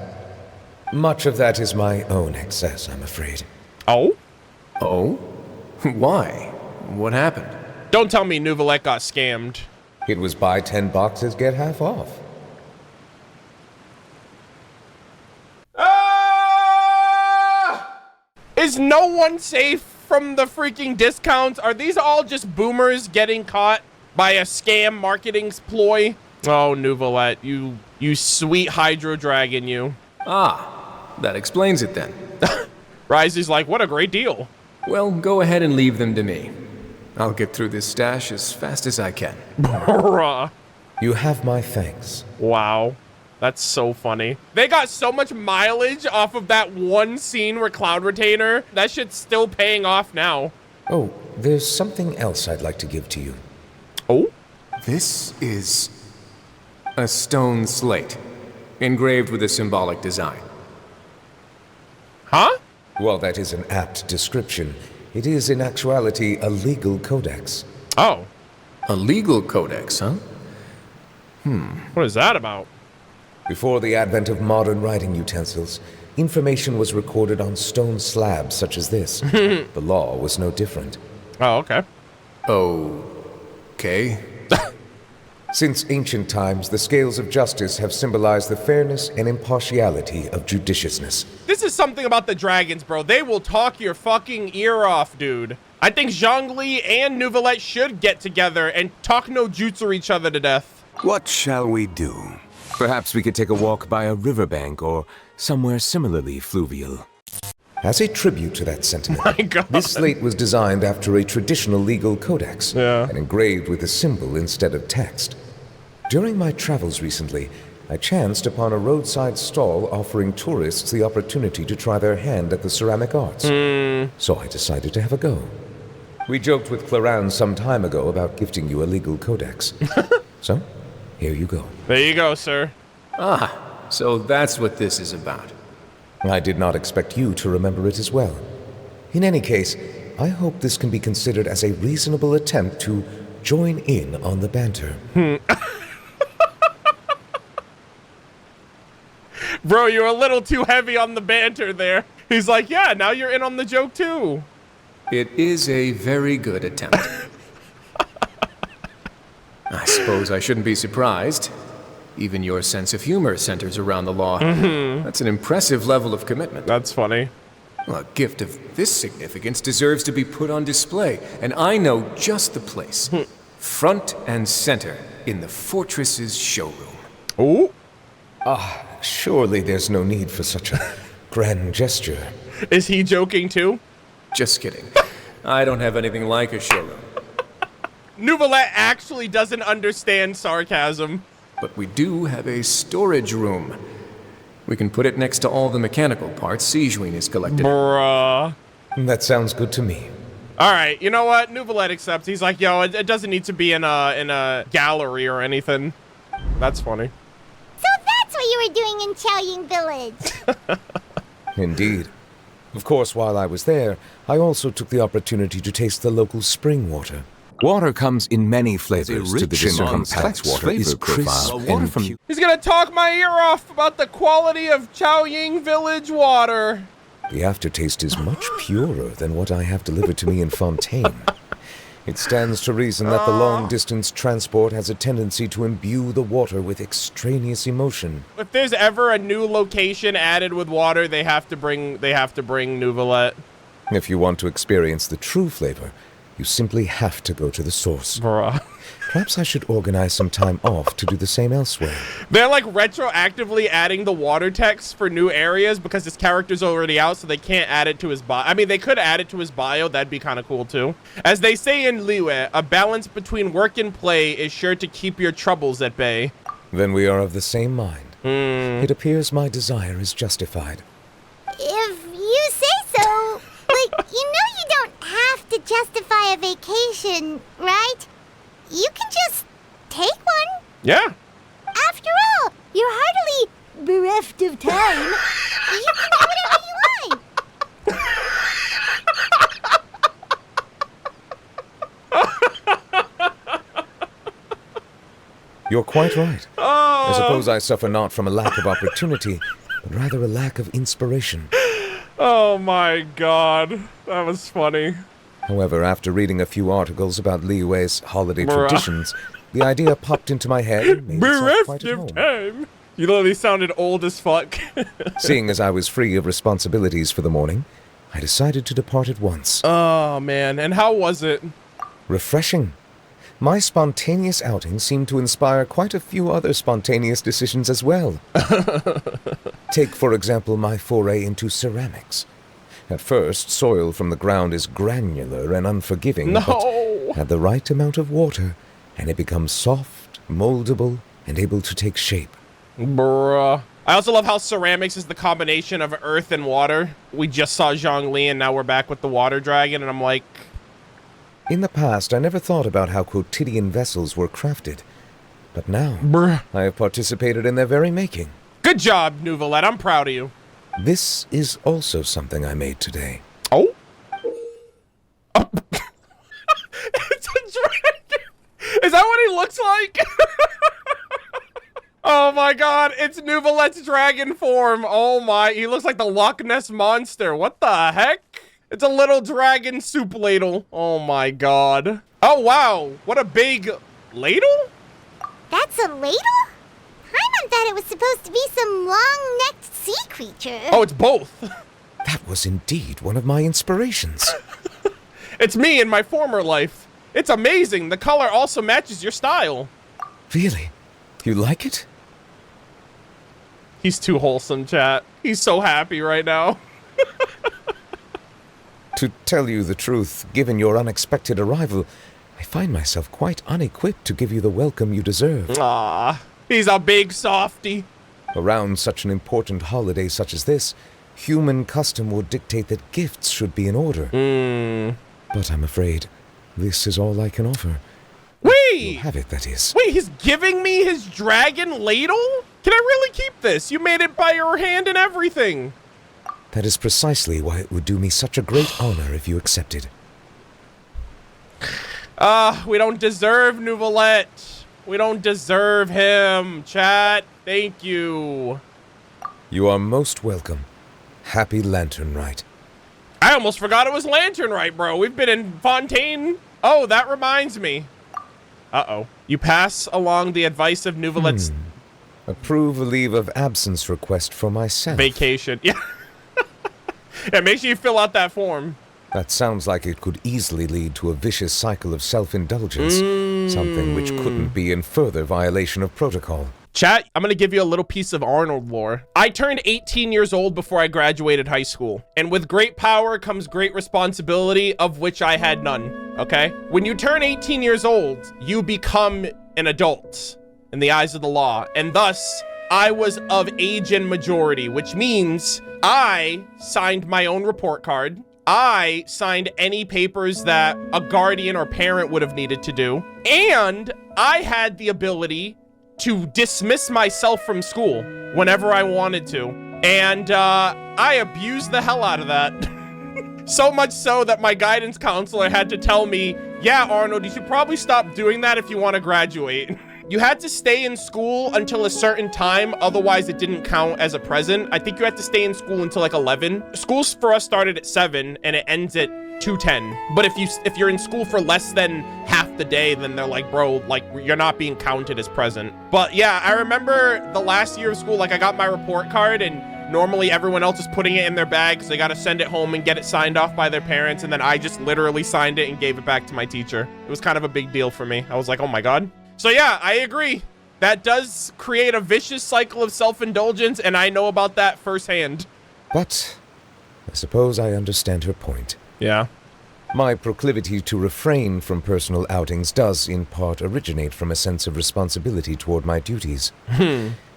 Much of that is my own excess, I'm afraid. Oh? Oh? Why? What happened? Don't tell me Neuvillette got scammed. It was buy 10 boxes, get half off. Is no one safe from the freaking discounts? Are these all just boomers getting caught by a scam marketing ploy? Oh, Neuvillette, you sweet hydro dragon, you. That explains it then. Risey's like, what a great deal. Well, go ahead and leave them to me. I'll get through this stash as fast as I can. Bruh. You have my thanks. Wow. That's so funny. They got so much mileage off of that one scene where Cloud Retainer. That shit's still paying off now. Oh, there's something else I'd like to give to you. Oh? This is a stone slate, engraved with a symbolic design. Huh? While that is an apt description, it is in actuality a legal codex. Oh. A legal codex, huh? What is that about? Before the advent of modern writing utensils, information was recorded on stone slabs such as this. The law was no different. Oh, okay. Okay. Since ancient times, the scales of justice have symbolized the fairness and impartiality of judiciousness. This is something about the dragons, bro. They will talk your fucking ear off, dude. I think Zhongli and Neuvillette should get together and talk no jutsu each other to death. What shall we do? Perhaps we could take a walk by a riverbank or somewhere similarly fluvial. As a tribute to that sentiment, My God. this slate was designed after a traditional legal codex and engraved with a symbol instead of text. During my travels recently, I chanced upon a roadside stall offering tourists the opportunity to try their hand at the ceramic arts. So I decided to have a go. We joked with Clarence some time ago about gifting you a legal codex. So, here you go. There you go, sir. So that's what this is about. I did not expect you to remember it as well. In any case, I hope this can be considered as a reasonable attempt to join in on the banter. Bro, you're a little too heavy on the banter there. He's like, yeah, now you're in on the joke too. It is a very good attempt. I suppose I shouldn't be surprised. Even your sense of humor centers around the law. That's an impressive level of commitment. That's funny. Well, a gift of this significance deserves to be put on display, and I know just the place. Front and center in the Fortress's showroom. Oh? Surely there's no need for such a grand gesture. Is he joking too? Just kidding. I don't have anything like a showroom. Neuvillette actually doesn't understand sarcasm. But we do have a storage room. We can put it next to all the mechanical parts Sijuin has collected. Bruh. That sounds good to me. All right, you know what? Neuvillette accepts. He's like, yo, it doesn't need to be in a gallery or anything. That's funny. So that's what you were doing in Chaoying Village. Indeed. Of course, while I was there, I also took the opportunity to taste the local spring water. Water comes in many flavors. To the rich and complex complex water is crisp crisp and and He's gonna talk my ear off about the quality of Chaoying Village water. The aftertaste is much purer than what I have delivered to me in Fontaine. It stands to reason that the long-distance transport has a tendency to imbue the water with extraneous emotion. If there's ever a new location added with water, they have to bring Neuvillette. If you want to experience the true flavor, you simply have to go to the source. Bruh. Perhaps I should organize some time off to do the same elsewhere. They're like retroactively adding the water text for new areas because his character's already out, so they can't add it to his bio. I mean, they could add it to his bio. That'd be kind of cool too. As they say in Liyue, a balance between work and play is sure to keep your troubles at bay. Then we are of the same mind. It appears my desire is justified. If you say so, like, you know you don't have to justify a vacation, right? You can just take one. Yeah. After all, you're hardly bereft of time. You can do whatever you want. You're quite right. I suppose I suffer not from a lack of opportunity, but rather a lack of inspiration. Oh my god. That was funny. However, after reading a few articles about Liyue's holiday traditions, the idea popped into my head and made itself quite at home. Time. You literally sounded old as fuck. Seeing as I was free of responsibilities for the morning, I decided to depart at once. Oh man, and how was it? Refreshing. My spontaneous outing seemed to inspire quite a few other spontaneous decisions as well. Take, for example, my foray into ceramics. At first, soil from the ground is granular and unforgiving, but add the right amount of water, and it becomes soft, moldable, and able to take shape. Bruh. I also love how ceramics is the combination of earth and water. We just saw Zhongli, and now we're back with the water dragon, and I'm like... In the past, I never thought about how quotidian vessels were crafted. But now, I have participated in their very making. Good job, Neuvillette. I'm proud of you. This is also something I made today. Oh? It's a dragon! Is that what he looks like? Oh my god, it's Neuvillette's dragon form. Oh my, he looks like the Loch Ness Monster. What the heck? It's a little dragon soup ladle. Oh my god. Oh wow, what a big ladle? That's a ladle? Paimon thought it was supposed to be some long-necked sea creature. Oh, it's both. That was indeed one of my inspirations. It's me in my former life. It's amazing. The color also matches your style. Really? You like it? He's too wholesome, chat. He's so happy right now. To tell you the truth, given your unexpected arrival, I find myself quite unequipped to give you the welcome you deserve. Ah, he's a big softy. Around such an important holiday such as this, human custom would dictate that gifts should be in order. But I'm afraid this is all I can offer. Wait! You'll have it, that is. Wait, he's giving me his dragon ladle? Can I really keep this? You made it by your hand and everything. That is precisely why it would do me such a great honor if you accepted. We don't deserve Neuvillette. We don't deserve him, chat. Thank you. You are most welcome. Happy Lantern Rite. I almost forgot it was Lantern Rite, bro. We've been in Fontaine. Oh, that reminds me. Uh-oh. You pass along the advice of Neuvillette's... Approve a leave of absence request for myself. Vacation. Yeah. Yeah, make sure you fill out that form. That sounds like it could easily lead to a vicious cycle of self-indulgence. Something which couldn't be in further violation of protocol. Chat, I'm gonna give you a little piece of Arnold lore. I turned 18 years old before I graduated high school. And with great power comes great responsibility, of which I had none, okay? When you turn 18 years old, you become an adult in the eyes of the law. And thus, I was of age and majority, which means I signed my own report card. I signed any papers that a guardian or parent would have needed to do. And I had the ability to dismiss myself from school whenever I wanted to. And I abused the hell out of that. So much so that my guidance counselor had to tell me, yeah, Arnold, you should probably stop doing that if you want to graduate. You had to stay in school until a certain time, otherwise it didn't count as a present. I think you had to stay in school until like 11. School for us started at 7 and it ends at 2:10. But if you're in school for less than half the day, then they're like, bro, like you're not being counted as present. But yeah, I remember the last year of school, like I got my report card and Normally, everyone else is putting it in their bag because they got to send it home and get it signed off by their parents. And then I just literally signed it and gave it back to my teacher. It was kind of a big deal for me. I was like, oh my God. So yeah, I agree. That does create a vicious cycle of self-indulgence, and I know about that firsthand. But I suppose I understand her point. Yeah. My proclivity to refrain from personal outings does, in part, originate from a sense of responsibility toward my duties.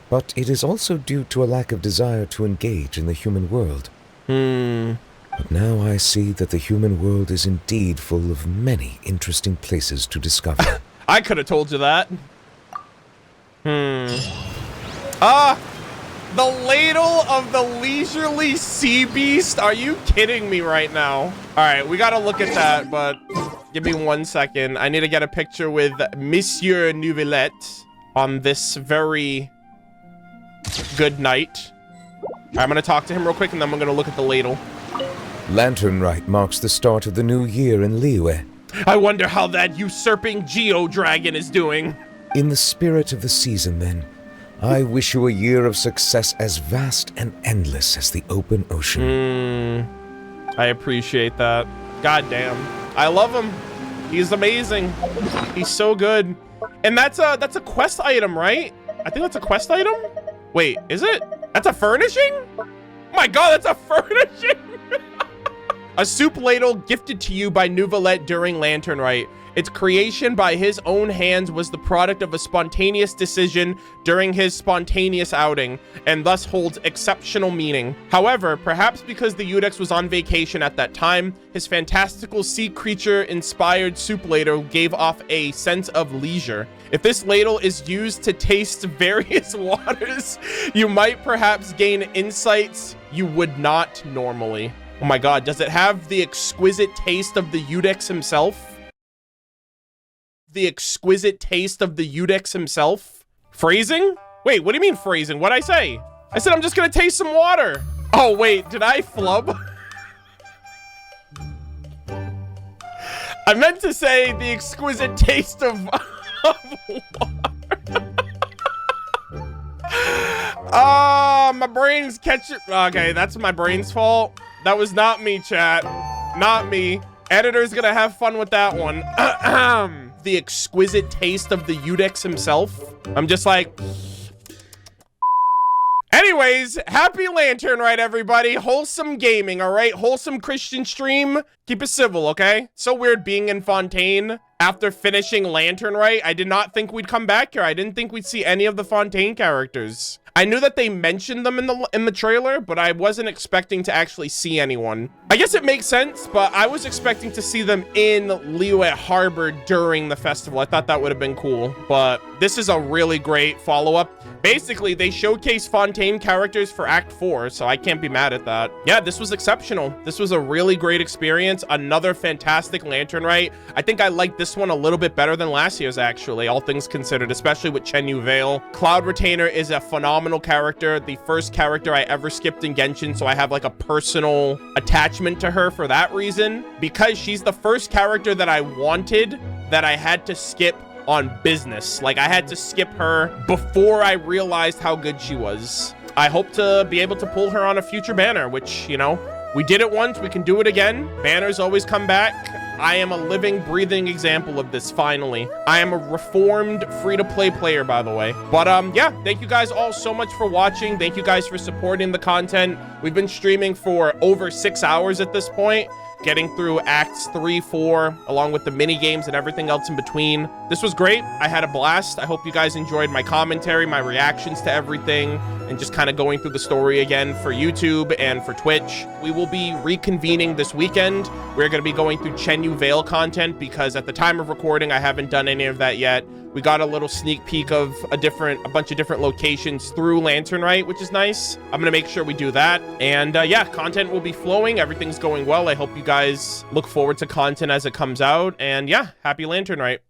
But it is also due to a lack of desire to engage in the human world. But now I see that the human world is indeed full of many interesting places to discover. I could have told you that. The ladle of the leisurely sea beast? Are you kidding me right now? All right, we gotta look at that, but give me 1 second. I need to get a picture with Monsieur Neuvillette on this very good night. I'm gonna talk to him real quick, and then I'm gonna look at the ladle. Lantern Rite marks the start of the new year in Liyue. I wonder how that usurping geo-dragon is doing. In the spirit of the season, then, I wish you a year of success as vast and endless as the open ocean. I appreciate that. God damn. I love him. He's amazing. He's so good. And that's a quest item, right? I think that's a quest item? Wait, is it? That's a furnishing? Oh my God, that's a furnishing! A soup ladle gifted to you by Neuvillette during Lantern Rite. Its creation by his own hands was the product of a spontaneous decision during his spontaneous outing, and thus holds exceptional meaning. However, perhaps because the Iridescent was on vacation at that time, his fantastical sea creature-inspired soup ladle gave off a sense of leisure. If this ladle is used to taste various waters, you might perhaps gain insights you would not normally. Oh my God, does it have the exquisite taste of the Iridescent himself? The exquisite taste of the Iridescent himself? Phrasing? Wait, what do you mean phrasing? What'd I say? I said I'm just gonna taste some water. Oh wait, did I flub? I meant to say the exquisite taste of water. My brain's catching. Okay, that's my brain's fault. That was not me, chat. Not me. Editor's gonna have fun with that one. The exquisite taste of the Iridescent himself. I'm just like... Anyways, happy Lantern Rite, everybody. Wholesome gaming, all right? Wholesome Christian stream. Keep it civil, okay? So weird being in Fontaine after finishing Lantern Rite. I did not think we'd come back here. I didn't think we'd see any of the Fontaine characters. I knew that they mentioned them in the trailer, but I wasn't expecting to actually see anyone. I guess it makes sense, but I was expecting to see them in Liyue Harbor during the festival. I thought that would have been cool, but this is a really great follow-up. Basically, they showcase Fontaine characters for Act 4, so I can't be mad at that. Yeah, this was exceptional. This was a really great experience. Another fantastic Lantern Rite. I think I liked this one a little bit better than last year's, actually, all things considered, especially with Chen Yu Vale. Cloud Retainer is a phenomenal character, the first character I ever skipped in Genshin, so I have like a personal attachment to her for that reason, because she's the first character that I wanted that I had to skip on business. Like, I had to skip her before I realized how good she was. I hope to be able to pull her on a future banner, which, you know, we did it once, we can do it again. Banners always come back. I am a living, breathing example of this, finally. I am a reformed free-to-play player, by the way. But, yeah, thank you guys all so much for watching. Thank you guys for supporting the content. We've been streaming for over 6 hours at this point, getting through Acts 3, 4, along with the mini-games and everything else in between. This was great. I had a blast. I hope you guys enjoyed my commentary, my reactions to everything, and just kind of going through the story again for YouTube and for Twitch. We will be reconvening this weekend. We're going to be going through Chen Yu Vale content because at the time of recording, I haven't done any of that yet. We got a little sneak peek of a bunch of different locations through Lantern Rite, which is nice. I'm going to make sure we do that. And yeah, content will be flowing. Everything's going well. I hope you guys look forward to content as it comes out. And yeah, happy Lantern Rite.